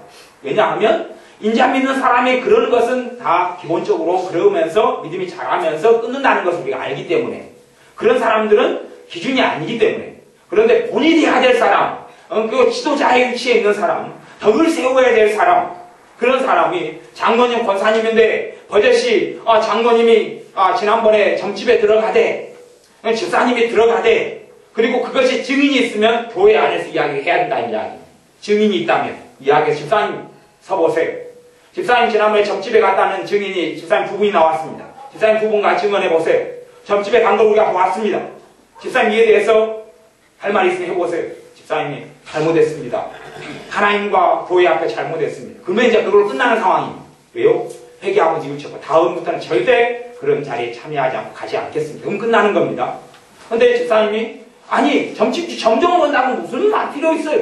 왜냐하면 인자 믿는 사람이 그러는 것은 다 기본적으로 그러면서 믿음이 자라면서 끊는다는 것을 우리가 알기 때문에 그런 사람들은 기준이 아니기 때문에 그런데 본인이 해야 될 사람 그 지도자의 위치에 있는 사람 덕을 세워야 될 사람 그런 사람이 장로님 권사님인데 버젓이 장로님이 지난번에 점집에 들어가대 집사님이 들어가대 그리고 그것이 증인이 있으면 교회 안에서 이야기해야 된다는 이야기 증인이 있다면 이야기 집사님 서보세요. 집사님 지난번에 점집에 갔다는 증인이 집사님 두 분이 나왔습니다. 집사님 두 분과 증언해 보세요. 점집에 간 걸 우리가 보았습니다. 집사님 이에 대해서 할 말 있으면 해보세요. 집사님이 잘못했습니다. 하나님과 교회 앞에 잘못했습니다. 그러면 이제 그걸로 끝나는 상황입니다. 왜요? 회개하고 뉘우치고 다음부터는 절대 그런 자리에 참여하지 않고 가지 않겠습니다. 그럼 끝나는 겁니다. 근데 집사님이 아니 점집주 점정을 건다고 무슨 말 필요 있어요?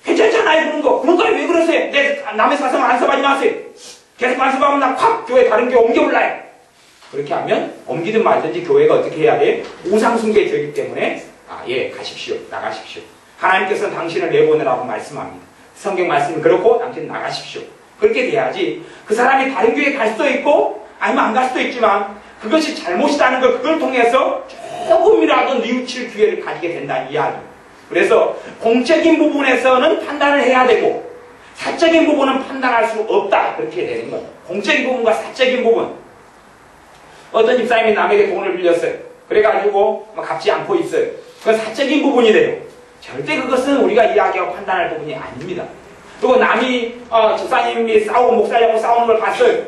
괜찮잖아요 그런 거. 그런 거에 왜 그러세요? 내 남의 사정 안써하지 마세요. 계속 안써하면 나 확 교회 다른 교회 옮겨올라요. 그렇게 하면 옮기든 말든지 교회가 어떻게 해야 돼? 우상숭배 죄이기 때문에 예 가십시오. 나가십시오. 하나님께서는 당신을 내보내라고 말씀합니다. 성경 말씀은 그렇고 당신 나가십시오. 그렇게 돼야지 그 사람이 다른 교회에 갈 수도 있고 아니면 안 갈 수도 있지만 그것이 잘못이라는 걸 그걸 통해서 조금이라도 뉘우칠 기회를 가지게 된다는 이야기. 그래서 공적인 부분에서는 판단을 해야 되고 사적인 부분은 판단할 수 없다. 그렇게 되는 거예요. 공적인 부분과 사적인 부분. 어떤 집사님이 남에게 돈을 빌렸어요. 그래가지고 갚지 않고 있어요. 그건 사적인 부분이 돼요. 절대 그것은 우리가 이야기하고 판단할 부분이 아닙니다. 그리고 남이 집사님이 목사님하고 싸우는 걸 봤어요.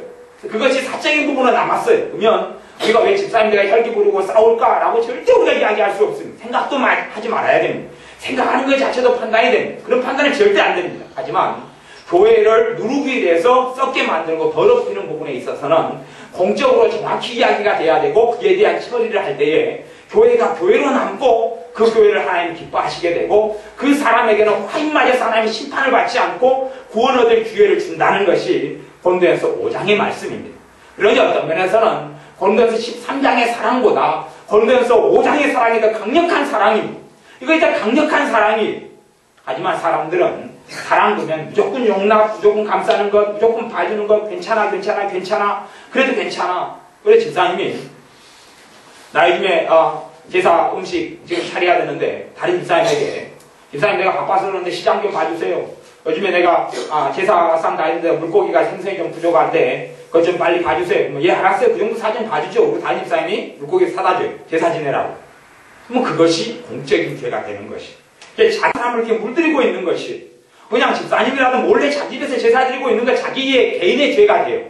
그것이 사적인 부분은 남았어요. 그러면 우리가 왜 집사님들과 혈기 부리고 싸울까라고 절대 우리가 이야기할 수 없습니다. 생각도 하지 말아야 됩니다. 생각하는 것 자체도 판단이 됩니다. 그런 판단은 절대 안 됩니다. 하지만 교회를 누르기 위해서 썩게 만들고 더럽히는 부분에 있어서는 공적으로 정확히 이야기가 돼야 되고 그에 대한 처리를 할 때에 교회가 교회로 남고 그 교회를 하나님 기뻐하시게 되고 그 사람에게는 화인 맞아서 하나님이 심판을 받지 않고 구원 얻을 기회를 준다는 것이 고린도전서 5장의 말씀입니다. 그러니 어떤 면에서는 고린도전서 13장의 사랑보다 고린도전서 5장의 사랑이 더 강력한 사랑입니다. 이거 일단 강력한 사랑이 하지만 사람들은 사랑 그러면 무조건 용납, 무조건 감싸는 것, 무조건 봐주는 것 괜찮아 그래도 괜찮아. 그래 집사님이 나 요즘에 제사 음식 지금 차려야 되는데 다른 집사님에게 집사님 내가 바빠서 그러는데 시장 좀 봐주세요. 요즘에 내가 제사상 다니는데 물고기가 생선이 좀 부족한데 그것 좀 빨리 봐주세요. 예 알았어요. 그 정도 사정 봐주죠. 우리 다른 집사님이 물고기 사다 줘요. 제사 지내라고. 그럼 그것이 공적인 죄가 되는 것이. 사람을 이렇게 물들이고 있는 것이. 그냥 집사님이라도 몰래 자기 집에서 제사 드리고 있는 건 자기의 개인의 죄가 돼요.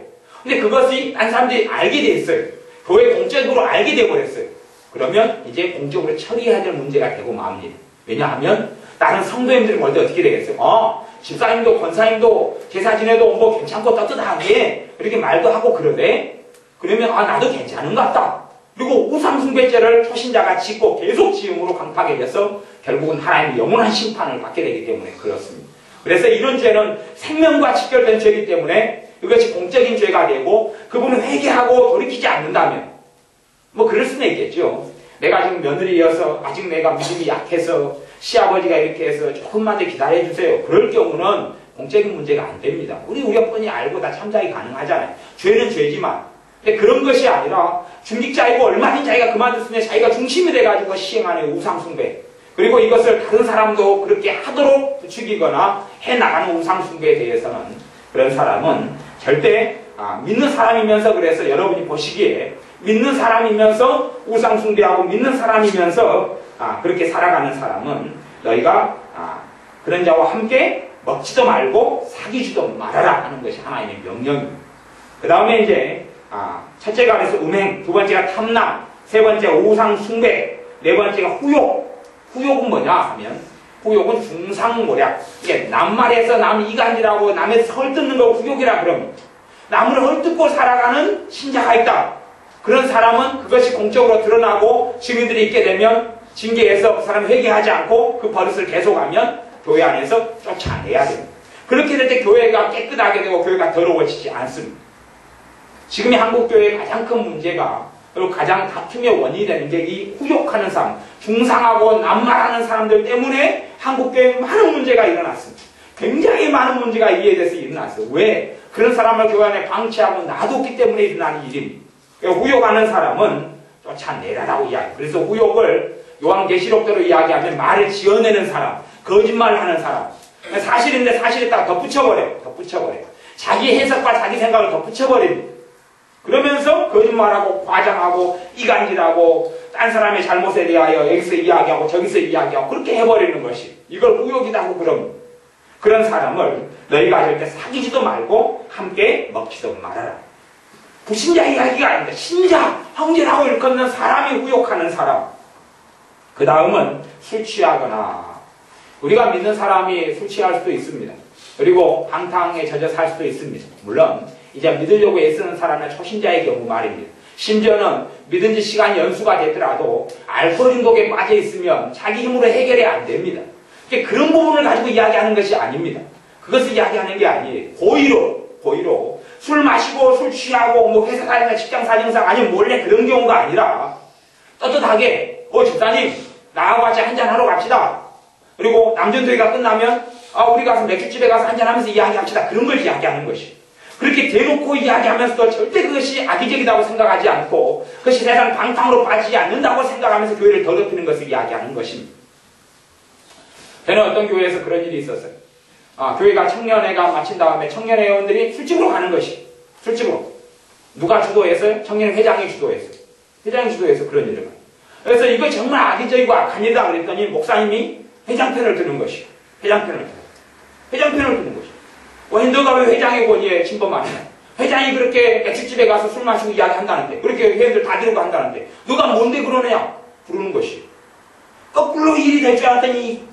근데 그것이 딴 사람들이 알게 돼 있어요. 교회 공적으로 알게 돼 버렸어요. 그러면 이제 공적으로 처리해야 될 문제가 되고 맙니다. 왜냐하면 다른 성도님들이 볼 때 어떻게 되겠어요? 집사님도 권사님도 제사 지내도 뭐 괜찮고 떳떳하게 이렇게 말도 하고 그러대. 그러면 나도 괜찮은 것 같다. 그리고 우상숭배죄를 초신자가 짓고 계속 지음으로 강파하게 돼서 결국은 하나님의 영원한 심판을 받게 되기 때문에 그렇습니다. 그래서 이런 죄는 생명과 직결된 죄이기 때문에 이것이 공적인 죄가 되고 그분은 회개하고 돌이키지 않는다면 뭐 그럴 수는 있겠죠. 내가 지금 며느리여서 아직 내가 믿음이 약해서 시아버지가 이렇게 해서 조금만 더 기다려주세요. 그럴 경우는 공적인 문제가 안 됩니다. 우리가 뻔히 알고 다 참작이 가능하잖아요. 죄는 죄지만 근데 그런 것이 아니라 중직자이고 얼마든지 자기가 그만뒀으면 자기가 중심이 돼가지고 시행하는 우상숭배 그리고 이것을 다른 사람도 그렇게 하도록 부추기거나 해나가는 우상숭배에 대해서는 그런 사람은 절대 믿는 사람이면서 그래서 여러분이 보시기에 믿는 사람이면서 우상숭배하고 믿는 사람이면서 그렇게 살아가는 사람은 너희가 그런 자와 함께 먹지도 말고 사귀지도 말아라 하는 것이 하나님의 명령입니다. 그 다음에 이제 첫째가 그래서 음행, 두 번째가 탐남, 세 번째가 우상숭배, 네 번째가 후욕. 후욕은 뭐냐 하면 후욕은 중상모략. 이게 남말에서 남 이간이라고 남의 헐뜯는 거 후욕이라 그럽니다. 남을 헐뜯고 살아가는 신자가 있다. 그런 사람은 그것이 공적으로 드러나고 증인들이 있게 되면 징계해서 그 사람이 회개하지 않고 그 버릇을 계속하면 교회 안에서 쫓아내야 됩니다. 그렇게 될 때 교회가 깨끗하게 되고 교회가 더러워지지 않습니다. 지금의 한국교회의 가장 큰 문제가, 그리고 가장 다툼의 원인이 되는 게 이 후욕하는 사람, 중상하고 남말하는 사람들 때문에 한국교회에 많은 문제가 일어났습니다. 굉장히 많은 문제가 이에 대해서 일어났어요. 왜? 그런 사람을 교회 안에 방치하고 놔뒀기 때문에 일어나는 일입니다. 후욕하는 사람은 쫓아내라라고 이야기해요. 그래서 후욕을 요한계시록대로 이야기하면 말을 지어내는 사람, 거짓말을 하는 사람, 사실인데 사실에다가 덧붙여버려요. 자기 해석과 자기 생각을 덧붙여버립니다. 그러면서 거짓말하고 과장하고 이간질하고 딴 사람의 잘못에 대하여 여기서 이야기하고 저기서 이야기하고 그렇게 해버리는 것이, 이걸 후욕이다 하고 그럽니다. 그런 사람을 너희가 절대 사귀지도 말고 함께 먹지도 말아라. 불신자 이야기가 아닙니다. 신자, 형제라고 일컫는 사람이 후욕하는 사람. 그 다음은 술 취하거나, 우리가 믿는 사람이 술 취할 수도 있습니다. 그리고 방탕에 젖어 살 수도 있습니다. 물론 이제 믿으려고 애쓰는 사람은 초신자의 경우 말입니다. 심지어는 믿은 지 시간이 연수가 됐더라도 알코올 중독에 빠져 있으면 자기 힘으로 해결이 안 됩니다. 그런 부분을 가지고 이야기하는 것이 아닙니다. 그것을 이야기하는 게 아니에요. 고의로 술 마시고 술 취하고 뭐 회사 다니는 직장 사정상 아니면 몰래 그런 경우가 아니라 떳떳하게 집사님 나하고 같이 한잔하러 갑시다. 그리고 남전도회가 끝나면 우리 가서 맥주집에 가서 한잔하면서 이야기합시다. 그런 걸 이야기하는 것이. 그렇게 대놓고 이야기하면서도 절대 그것이 악의적이라고 생각하지 않고 그것이 세상 방탕으로 빠지지 않는다고 생각하면서 교회를 더럽히는 것을 이야기하는 것입니다. 저는 어떤 교회에서 그런 일이 있었어요. 교회가 청년회가 마친 다음에 청년회원들이 술집으로 가는 것이. 술집으로. 누가 주도했어요? 청년회장이 주도했어요. 회장이 주도해서 그런 일을 가요. 그래서 이거 정말 악의적이고 악한 일이다 그랬더니 목사님이 회장 편을 드는 것이. 회장 편을 드는 것이. 너가 왜 회장의 권위에 침범하냐? 회장이 그렇게 맥주집에 가서 술 마시고 이야기한다는데, 그렇게 회원들 다 데리고 한다는데, 너가 뭔데 그러느냐? 부르는 것이. 거꾸로 일이 될 줄 알았더니,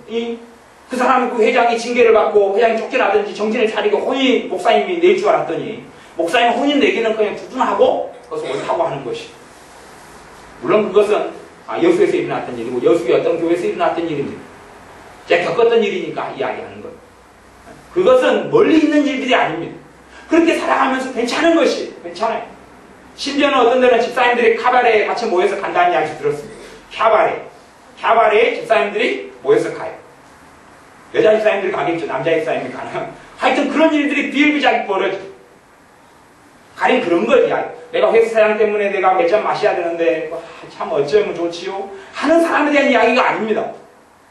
그 사람이 그 회장이 징계를 받고, 회장이 쫓겨나든지 정신을 차리고 혼인 목사님이 낼 줄 알았더니, 목사님 혼인 내기는 그냥 부둔하고, 그것을 옳다고 하는 것이. 물론 그것은, 여수에서 일어났던 일이고, 여수의 어떤 교회에서 일어났던 일입니다. 제가 겪었던 일이니까 이야기하는 거예요. 그것은 멀리 있는 일들이 아닙니다. 그렇게 살아가면서 괜찮은 것이, 괜찮아요. 심지어는 어떤 데는 집사님들이 카바레에 같이 모여서 간다는 이야기 들었습니다. 카바레에 집사님들이 모여서 가요. 여자 집사님들이 가겠죠. 남자 집사님이 가나. 하여튼 그런 일들이 비일비재하게 벌어져. 가령 그런 걸 이야기. 내가 회사 사장 때문에 내가 몇 잔 마셔야 되는데 참 어쩌면 좋지요. 하는 사람에 대한 이야기가 아닙니다.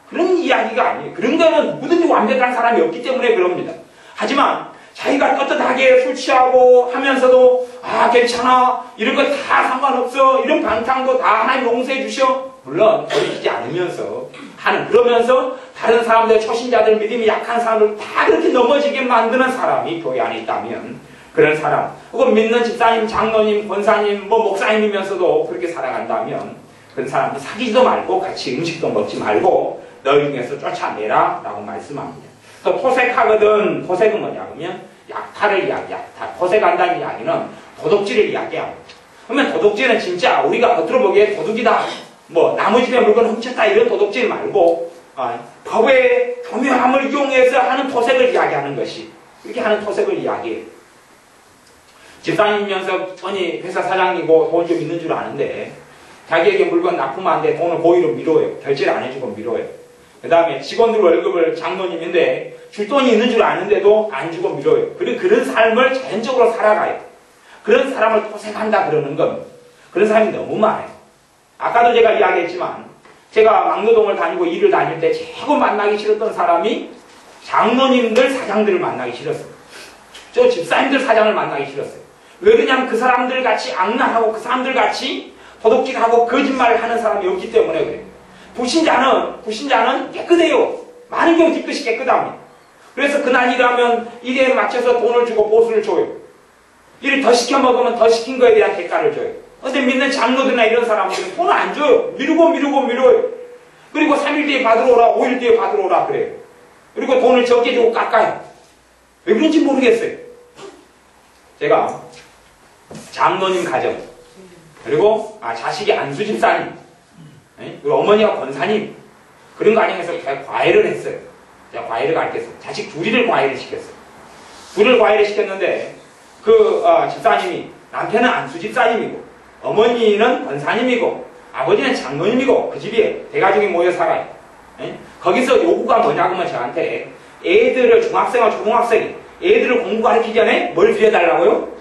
그런 이야기가 아니에요. 그런 거는 누구든지 완벽한 사람이 없기 때문에 그럽니다. 하지만 자기가 떳떳하게 술 취하고 하면서도 괜찮아, 이런 거 다 상관없어, 이런 방탕도 다 하나님 용서해 주셔, 물론 버리지 않으면서 하는, 그러면서 다른 사람들, 초신자들, 믿음이 약한 사람들 다 그렇게 넘어지게 만드는 사람이 교회 안에 있다면, 그런 사람, 혹은 믿는 집사님, 장로님, 권사님, 목사님이면서도 그렇게 살아간다면 그런 사람들 사귀지도 말고 같이 음식도 먹지 말고 너희 중에서 쫓아내라 라고 말씀합니다. 또 포색하거든. 포색은 뭐냐 그러면 약탈을 이야기야. 포색한다는 이야기는 도둑질을 이야기하고, 그러면 도둑질은 진짜 우리가 겉으로 보기에 도둑이다, 나무 집에 물건 훔쳤다, 이런 도둑질 말고 법의 교묘함을 이용해서 하는 토색을 이야기하는 것이, 이렇게 하는 토색을 이야기해요. 집사님이면서 뻔히 회사 사장이고 돈 좀 있는 줄 아는데 자기에게 물건 납품은 안 돼. 돈을 고의로 미뤄요. 결제를 안 해주고 미뤄요. 그 다음에 직원들 월급을 장로님인데 줄 돈이 있는 줄 아는데도 안 주고 미뤄요. 그리고 그런 삶을 자연적으로 살아가요. 그런 사람을 토색한다 그러는 건, 그런 사람이 너무 많아요. 아까도 제가 이야기했지만 제가 막노동을 다니고 일을 다닐 때 최고 만나기 싫었던 사람이 장로님들, 사장들을 만나기 싫었어요. 저 집사님들, 사장을 만나기 싫었어요. 왜 그러냐면 그 사람들 같이 악랄하고 그 사람들 같이 도둑질하고 거짓말을 하는 사람이 없기 때문에 그래요. 불신자는 깨끗해요. 많은 경우 뒤끝이 깨끗합니다. 그래서 그날 일하면 일에 맞춰서 돈을 주고 보수를 줘요. 일을 더 시켜 먹으면 더 시킨 거에 대한 대가를 줘요. 근데 믿는 장로들이나 이런 사람들은 돈을 안 줘요. 미루어요. 그리고 3일 뒤에 받으러 오라, 5일 뒤에 받으러 오라 그래요. 그리고 돈을 적게 주고 깎아요. 왜 그런지 모르겠어요. 제가 장로님 가정, 그리고 자식이 안수 집사님, 그리고 어머니가 권사님, 그런 과정에서 제가 과외를 했어요. 제가 과외를 가르쳤어요. 자식 둘이를 과외를 시켰어요. 둘을 과외를 시켰는데 그 집사님이, 남편은 안수 집사님이고 어머니는 권사님이고 아버지는 장로님이고 그 집에 대가족이 모여 살아요. 거기서 요구가 뭐냐고 하면 저한테 애들을, 중학생과 초등학생이 애들을 공부 가르치기 전에 뭘 드려달라고요?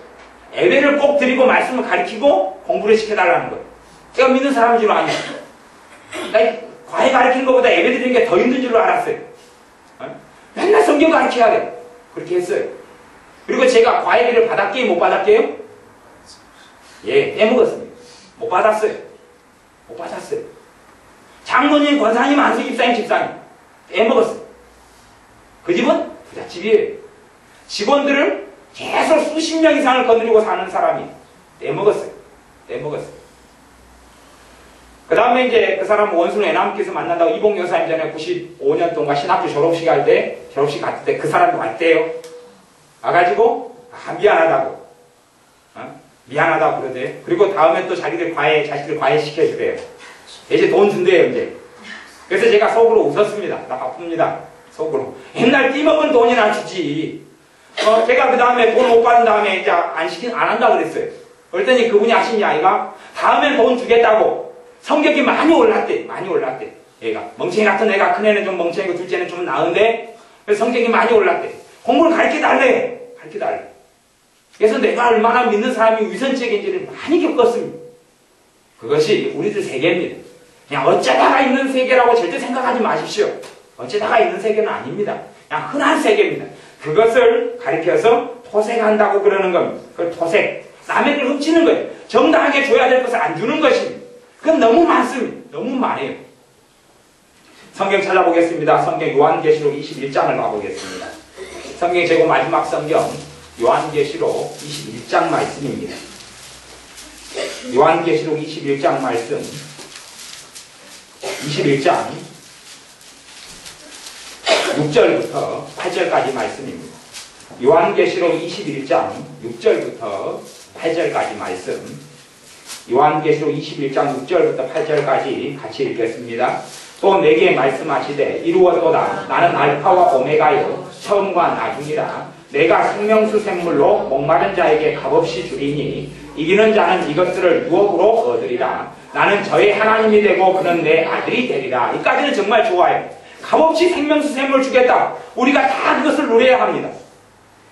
예배를 꼭 드리고 말씀을 가르치고 공부를 시켜달라는 거예요. 제가 믿는 사람인 줄 아니에요. 과외 가르치는 것보다 예배 드리는 게 더 힘든 줄로 알았어요. 맨날 성경 가르쳐야 돼요. 그렇게 했어요. 그리고 제가 과외비를 받았게요? 못 받았게요? 예, 빼먹었습니다. 못 받았어요. 못 받았어요. 장로님, 권사님, 안수 집사님, 집사님 빼먹었어요. 그 집은 부잣집이에요. 직원들을 계속 수십 명 이상을 거느리고 사는 사람이 빼먹었어요. 빼먹었어요. 그 다음에 이제 그 사람 원수는 애나무께서 만난다고 이봉 여사님 전에 95년 동안 신학교 졸업식 할 때, 졸업식 갔을 때 그 사람도 왔대요. 와가지고, 미안하다고. 미안하다고 그러대. 그리고 다음에 또 자기들 과외 시켜주래요. 이제 돈 준대요, 이제. 그래서 제가 속으로 웃었습니다. 나 바쁩니다. 속으로. 옛날 띠먹은 돈이나 주지. 제가 그 다음에 돈 못 받은 다음에 이제 안 한다고 그랬어요. 그랬더니 그분이 하신 아이가 다음엔 돈 주겠다고 성격이 많이 올랐대. 많이 올랐대. 얘가. 멍청이 같은 애가, 큰 애는 좀 멍청이고 둘째는 좀 나은데, 그래서 성격이 많이 올랐대. 공부를 가르쳐달래. 가르쳐달래. 그래서 내가 얼마나 믿는 사람이 위선적인지를 많이 겪었습니다. 그것이 우리들 세계입니다. 그냥 어쩌다가 있는 세계라고 절대 생각하지 마십시오. 어쩌다가 있는 세계는 아닙니다. 그냥 흔한 세계입니다. 그것을 가르쳐서 토색한다고 그러는 겁니다. 그 토색. 남의 걸 훔치는 거예요. 정당하게 줘야 될 것을 안 주는 것입니다. 그건 너무 많습니다. 너무 많아요. 성경 찾아보겠습니다. 성경 요한계시록 21장을 봐보겠습니다. 성경 제고 마지막 성경 요한계시록 21장 말씀입니다. 요한계시록 21장 말씀 21장 6절부터 8절까지 말씀입니다. 요한계시록 21장 6절부터 8절까지 말씀. 요한계시록 21장 6절부터 8절까지 같이 읽겠습니다. 또 내게 말씀하시되 이루었도다. 나는 알파와 오메가요 처음과 나중이라. 내가 생명수 샘물로 목마른 자에게 값없이 주리니 이기는 자는 이것들을 유업으로 얻으리라. 나는 저의 하나님이 되고 그는 내 아들이 되리라. 이까지는 정말 좋아요. 값없이 생명수 샘물 주겠다. 우리가 다 그것을 누려야 합니다.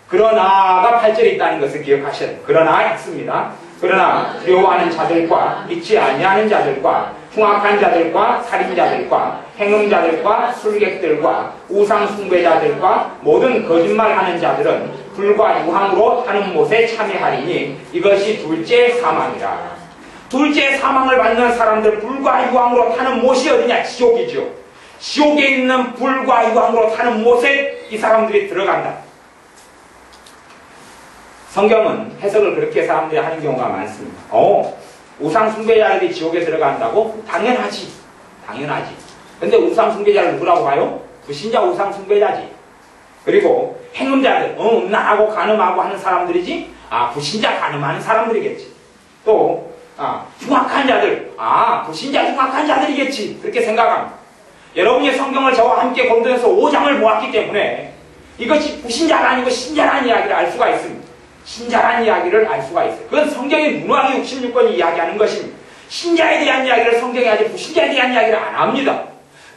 그러나가 8절에 있다는 것을 기억하셔야 돼요. 그러나 있습니다. 그러나 두려워하는 자들과 믿지 아니하는 자들과 흉악한 자들과 살인자들과 행음자들과 술객들과 우상숭배자들과 모든 거짓말하는 자들은 불과 유황으로 타는 못에 참여하리니 이것이 둘째 사망이라. 둘째 사망을 받는 사람들, 불과 유황으로 타는 못이 어디냐? 지옥이죠. 지옥에 있는 불과 유황으로 타는 못에 이 사람들이 들어간다. 성경은 해석을 그렇게 사람들이 하는 경우가 많습니다. 우상숭배자들이 지옥에 들어간다고? 당연하지. 당연하지. 근데 우상숭배자를 누구라고 봐요? 불신자 우상숭배자지. 그리고 행음자들, 음란하고 간음하고 하는 사람들이지? 불신자 간음하는 사람들이겠지. 또 흉악한 자들, 불신자 흉악한 자들이겠지. 그렇게 생각합니다. 여러분이 성경을 저와 함께 공동에서 5장을 보았기 때문에 이것이 불신자가 아니고 신자라는 이야기를 알 수가 있습니다. 신자라는 이야기를 알 수가 있어요. 그건 성경의 문왕이 66권이 이야기하는 것입니다. 신자에 대한 이야기를 성경이 하지 불신자에 대한 이야기를 안 합니다.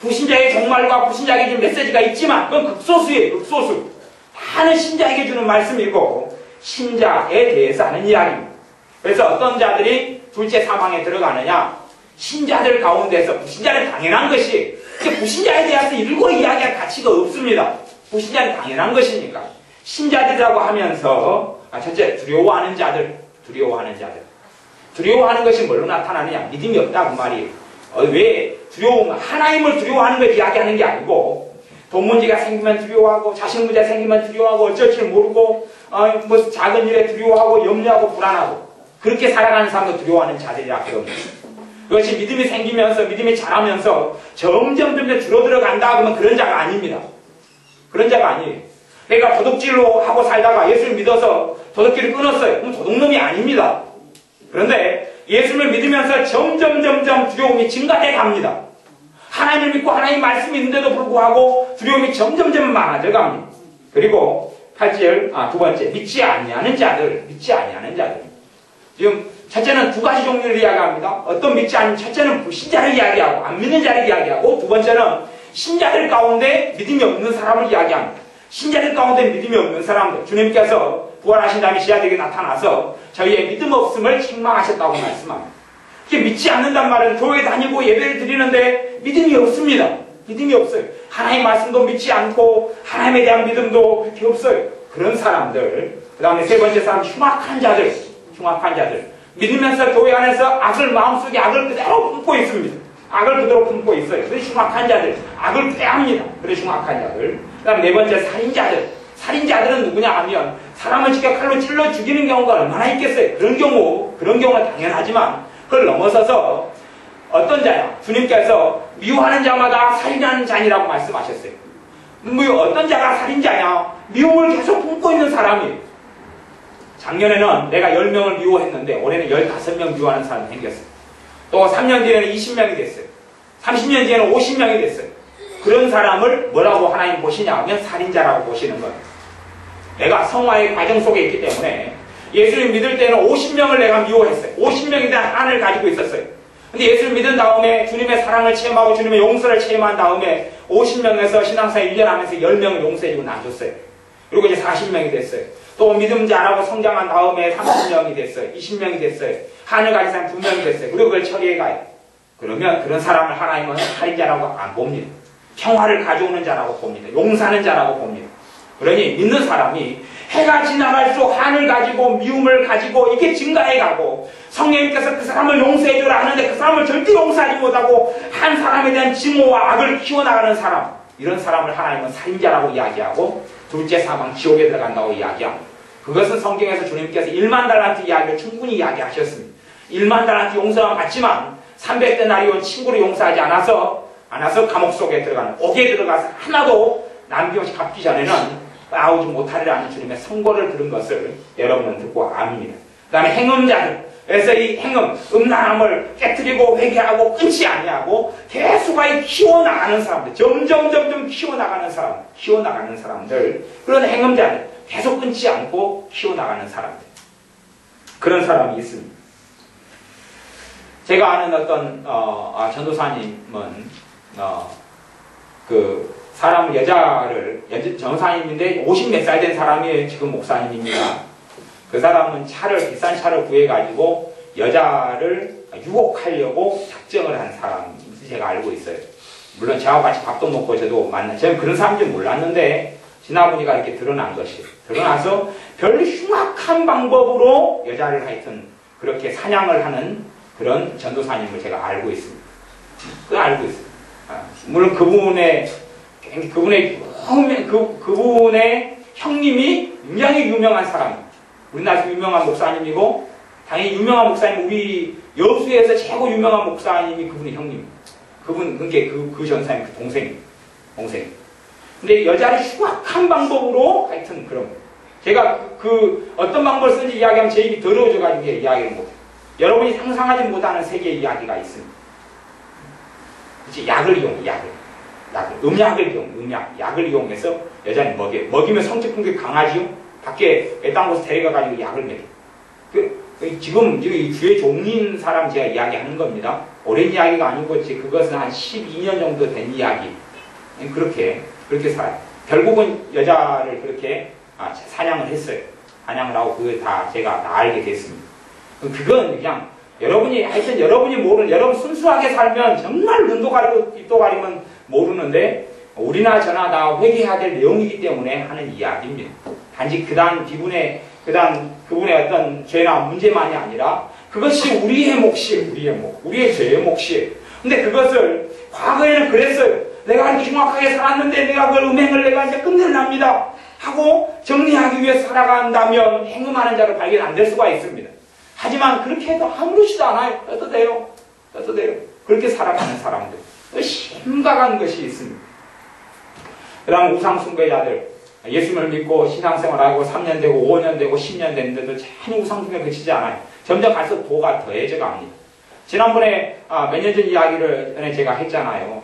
불신자의 종말과 불신자에게 준 메시지가 있지만 그건 극소수예요. 극소수. 다는 신자에게 주는 말씀이고 신자에 대해서 하는 이야기입니다. 그래서 어떤 자들이 둘째 사망에 들어가느냐? 신자들 가운데서 불신자는 당연한 것이 불신자에 대해서 일고 이야기할 가치가 없습니다. 불신자는 당연한 것이니까. 신자들이라고 하면서 첫째 두려워하는 자들. 두려워하는 것이 뭘로 나타나느냐? 믿음이 없다 그 말이에요. 왜? 하나님을 두려워하는 걸 이야기하는 게 아니고 돈 문제가 생기면 두려워하고 자식 문제 생기면 두려워하고 어쩔 줄 모르고 작은 일에 두려워하고 염려하고 불안하고 그렇게 살아가는 사람도 두려워하는 자들이라 그럽니다. 그것이 믿음이 생기면서 믿음이 자라면서 점점 줄어들어 간다 그러면 그런 자가 아닙니다. 그런 자가 아니에요. 내가 도둑질로 하고 살다가 예수를 믿어서 도둑질을 끊었어요. 그럼 도둑놈이 아닙니다. 그런데 예수님을 믿으면서 점점 두려움이 증가해 갑니다. 하나님을 믿고 하나님 말씀이 있는데도 불구하고 두려움이 점점 많아져 갑니다. 그리고 8절, 두 번째, 믿지 아니하는 자들. 지금 첫째는 두 가지 종류를 이야기합니다. 어떤 믿지 않는, 첫째는 불신자를 이야기하고 안 믿는 자를 이야기하고, 두 번째는 신자들 가운데 믿음이 없는 사람을 이야기합니다. 신자들 가운데 믿음이 없는 사람들, 주님께서 부활하신 다음에 제자들에게 나타나서 저희의 믿음 없음을 책망하셨다고 말씀합니다. 믿지 않는단 말은 교회 다니고 예배를 드리는데 믿음이 없습니다. 믿음이 없어요. 하나님의 말씀도 믿지 않고 하나님에 대한 믿음도 그렇게 없어요. 그런 사람들. 그 다음에 세 번째 사람, 흉악한 자들. 믿으면서 교회 안에서 악을, 마음속에 악을 그대로 품고 있습니다. 악을 그대로 품고 있어요. 그래서 흉악한 자들. 악을 꾀합니다. 그래서 흉악한 자들. 그 다음에 네 번째, 살인자들. 살인자들은 누구냐 하면 사람을 직접 칼로 찔러 죽이는 경우가 얼마나 있겠어요. 그런 경우는 당연하지만 그걸 넘어서서 어떤 자냐? 주님께서 미워하는 자마다 살인하는 자니라고 말씀하셨어요. 어떤 자가 살인자냐? 미움을 계속 품고 있는 사람이에요. 작년에는 내가 10명을 미워했는데 올해는 15명 미워하는 사람이 생겼어요. 또 3년 뒤에는 20명이 됐어요. 30년 뒤에는 50명이 됐어요. 그런 사람을 뭐라고 하나님 보시냐 하면 살인자라고 보시는 거예요. 내가 성화의 과정 속에 있기 때문에 예수님 믿을 때는 50명을 내가 미워했어요. 50명에 대한 한을 가지고 있었어요. 근데 예수를 믿은 다음에 주님의 사랑을 체험하고 주님의 용서를 체험한 다음에 50명에서 신앙생활 1년 하면서 10명을 용서해주고 놔줬어요. 그리고 이제 40명이 됐어요. 또 믿음 자라고 성장한 다음에 30명이 됐어요. 20명이 됐어요. 한을 가진 사람 2명이 됐어요. 그리고 그걸 처리해 가요. 그러면 그런 사람을 하나님은 살인자라고 안 봅니다. 평화를 가져오는 자라고 봅니다. 용서하는 자라고 봅니다. 그러니 믿는 사람이 해가 지나갈수록 한을 가지고 미움을 가지고 이게 증가해가고 성령님께서 그 사람을 용서해주라 하는데 그 사람을 절대 용서하지 못하고 한 사람에 대한 증오와 악을 키워나가는 사람, 이런 사람을 하나님은 살인자라고 이야기하고 둘째 사망 지옥에 들어간다고 이야기합니다. 그것은 성경에서 주님께서 1만 달란트 이야기를 충분히 이야기하셨습니다. 1만 달란트 용서만 받지만 300대 날이 온 친구를 용서하지 않아서 감옥 속에 들어가는, 옥에 들어가서 하나도 남김없이 갚기 전에는 나오지 못하리라는 주님의 선고를 들은 것을 여러분은 듣고 압니다. 그 다음에 행음자들. 그래서 이 행음, 음란함을 깨뜨리고 회개하고 끊지 아니하고 계속하게 키워나가는 사람들, 점점 키워나가는 사람들, 그런 행음자들, 계속 끊지 않고 키워나가는 사람들, 그런 사람이 있습니다. 제가 아는 어떤 전도사님은 사람을, 여자를, 전도사님인데 50몇 살 된 사람이 지금 목사님입니다. 그 사람은 비싼 차를 구해가지고 여자를 유혹하려고 작정을 한 사람인지 제가 알고 있어요. 물론 저하고 같이 밥도 먹고 저도 저는 그런 사람인지 몰랐는데 지나보니까 이렇게 드러난 것이에요. 드러나서 별 흉악한 방법으로 여자를 하여튼 그렇게 사냥을 하는 그런 전도사님을 제가 알고 있습니다. 알고 있어요. 물론 그분의 형님이 굉장히 유명한 사람입니다. 우리나라에서 유명한 목사님이고, 당연히 유명한 목사님, 우리 여수에서 최고 유명한 목사님이 그분의 형님. 그 전사님, 동생. 근데 여자를 흉악한 방법으로 하여튼 그런 거예요. 제가 어떤 방법을 쓰는지 이야기하면 제 입이 더러워져가지고 이야기를 못해요. 여러분이 상상하지 못하는 세계의 이야기가 있습니다. 그치, 약을 이용해, 약을 이용해서 여자를 먹이면 성적 공격이 강하지요? 밖에 외딴 곳에 데려가가지고 약을 먹여. 지금 주의 종인 사람 제가 이야기하는 겁니다. 오랜 이야기가 아니고, 그것은 한 12년 정도 된 이야기. 그렇게 살아요. 결국은 여자를 그렇게 사냥을 했어요. 사냥을 하고 그걸 다 제가 다 알게 됐습니다. 그건 그냥 여러분이 모르는, 여러분 순수하게 살면 정말 눈도 가리고 입도 가리면 모르는데 우리나 저나 다 회개해야 될 내용이기 때문에 하는 이야기입니다. 단지 그분의 어떤 죄나 문제만이 아니라 그것이 우리의 몫이에요. 우리의 죄의 몫이에요. 근데 그것을 과거에는 그랬어요. 내가 이렇게 흉악하게 살았는데 내가 그 음행을 내가 이제 끝낼랍니다 하고 정리하기 위해 살아간다면 행음하는 자를 발견 안 될 수가 있습니다. 하지만 그렇게 해도 아무렇지도 않아요. 어떠돼요? 그렇게 살아가는 사람들. 심각한 것이 있습니다. 그 다음 우상숭배자들. 예수님을 믿고 신앙생활하고 3년 되고 5년 되고 10년 됐는데도 전혀 우상숭배에 그치지 않아요. 점점 갈수록 도가 더해져 갑니다. 지난번에 몇 년 전 이야기를 전에 제가 했잖아요.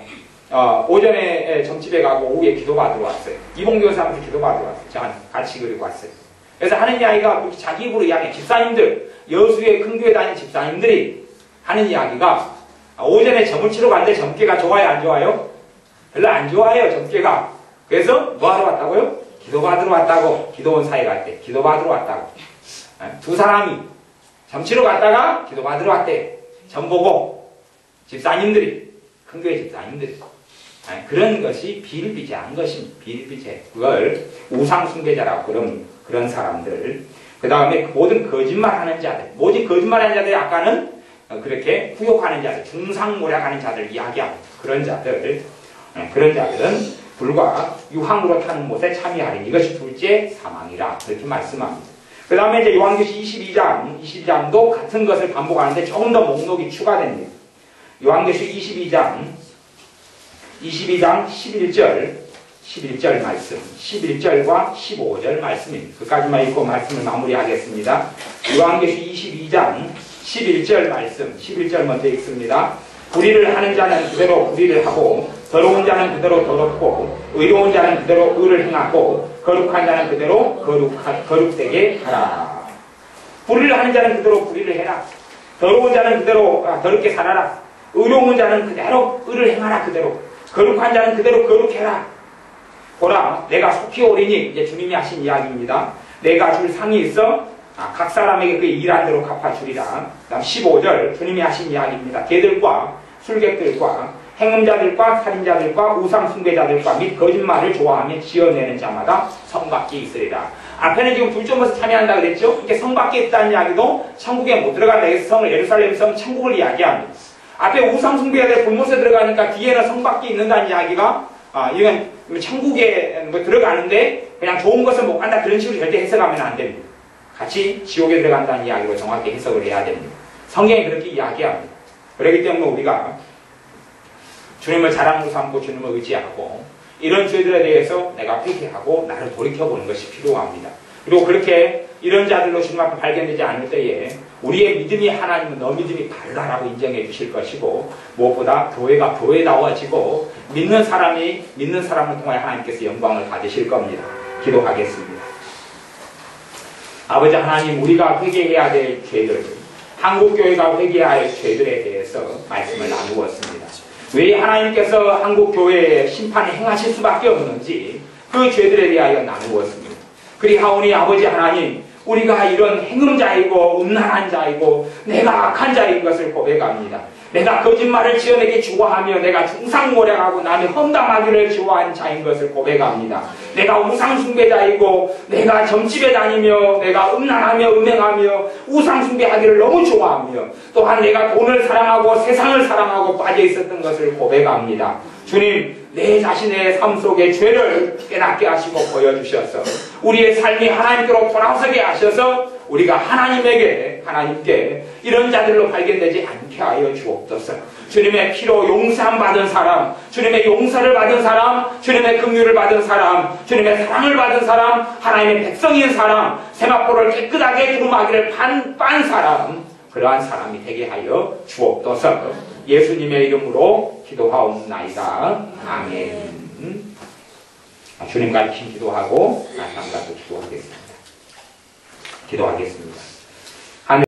오전에 점집에 가고 오후에 기도받으러 왔어요. 이봉규 교사한테 기도받으러 왔어요. 제가 같이 그리고 왔어요. 그래서 하는 이야기가 자기 입으로 이야기해. 집사님들, 여수의 큰 교회 다니는 집사님들이 하는 이야기가 오전에 점을 치러 갔는데 점괘가 좋아요, 안 좋아요? 별로 안 좋아요, 점괘가. 그래서 뭐 하러 왔다고요? 기도받으러 왔다고. 기도 온 사이 갈 때 기도받으러 왔다고. 두 사람이 점 치러 갔다가 기도받으러 왔대. 점 보고 집사님들이, 큰 교회 집사님들이. 그런 것이 비일비재한 것입니다. 비일비재. 그걸 우상숭배자라고 그런 사람들. 그 다음에 모든 거짓말하는 자들. 모든 거짓말하는 자들이 아까는 그렇게 후욕하는 자들, 중상모략하는 자들 이야기하고 그런 자들. 그런 자들은 불과 유황으로 타는 못에 참여하리니 이것이 둘째 사망이라 그렇게 말씀합니다. 그 다음에 이제 요한계시 22장도 같은 것을 반복하는데 조금 더 목록이 추가됩니다. 요한계시 22장 11절 말씀, 11절과 15절 말씀입니다. 그까지만 읽고 말씀을 마무리하겠습니다. 요한계시 22장 11절 말씀, 11절 먼저 읽습니다. 불의를 하는 자는 그대로 불의를 하고 더러운 자는 그대로 더럽고 의로운 자는 그대로 의를 행하고 거룩한 자는 그대로 거룩되게 하라. 불의를 하는 자는 그대로 불의를 해라. 더러운 자는 그대로 더럽게 살아라. 의로운 자는 그대로 의를 행하라. 그대로 거룩한 자는 그대로 거룩해라. 보라, 내가 속히 오리니, 이제 주님이 하신 이야기입니다. 내가 줄 상이 있어 각 사람에게 그 일한 대로 갚아주리라. 그 다음 15절 주님이 하신 이야기입니다. 개들과 술객들과 행음자들과 살인자들과 우상숭배자들과 및 거짓말을 좋아하며 지어내는 자마다 성 밖에 있으리라. 앞에는 지금 불점에서 참여한다 그랬죠? 이렇게 성 밖에 있다는 이야기도 천국에 못 들어간다 해서 성을, 예루살렘 성 천국을 이야기합니다. 앞에 우상숭배자들 불못에 들어가니까 뒤에는 성 밖에 있는다는 이야기가 이건 천국에 뭐 들어가는데 그냥 좋은 것을 못 간다 그런 식으로 절대 해석하면 안 됩니다. 같이 지옥에 들어간다는 이야기로 정확히 해석을 해야 됩니다. 성경이 그렇게 이야기합니다. 그렇기 때문에 우리가 주님을 자랑으로 삼고 주님을 의지하고 이런 죄들에 대해서 내가 회개하고 나를 돌이켜보는 것이 필요합니다. 그리고 그렇게 이런 자들로 주님 앞에 발견되지 않을 때에 우리의 믿음이 하나님은 너 믿음이 바르다라고 인정해 주실 것이고 무엇보다 교회가 교회다워지고 믿는 사람을 통해 하나님께서 영광을 받으실 겁니다. 기도하겠습니다. 아버지 하나님, 우리가 회개해야 될 죄들, 한국교회가 회개해야 할 죄들에 대해서 말씀을 나누었습니다. 왜 하나님께서 한국교회에 심판을 행하실 수밖에 없는지 그 죄들에 대하여 나누었습니다. 그리하오니 아버지 하나님, 우리가 이런 행음자이고 음란한 자이고 내가 악한 자인 것을 고백합니다. 내가 거짓말을 지어내기 좋아하며 내가 중상모략하고 남의 험담하기를 좋아하는 자인 것을 고백합니다. 내가 우상숭배자이고 내가 점집에 다니며 내가 음란하며 음행하며 우상숭배하기를 너무 좋아하며 또한 내가 돈을 사랑하고 세상을 사랑하고 빠져있었던 것을 고백합니다. 주님, 내 자신의 삶 속의 죄를 깨닫게 하시고 보여주셔서 우리의 삶이 하나님께로 돌아서게 하셔서 우리가 하나님께 이런 자들로 발견되지 않게 하여 주옵소서. 주님의 피로 용서함 받은 사람, 주님의 용서를 받은 사람, 주님의 긍휼을 받은 사람, 주님의 사랑을 받은 사람, 하나님의 백성인 사람, 세마포를 깨끗하게 두루마기를 빤 사람, 그러한 사람이 되게 하여 주옵소서. 예수님의 이름으로 기도하옵나이다. 아멘. 주님 가르친 기도하고 다시 한번 기도하겠습니다.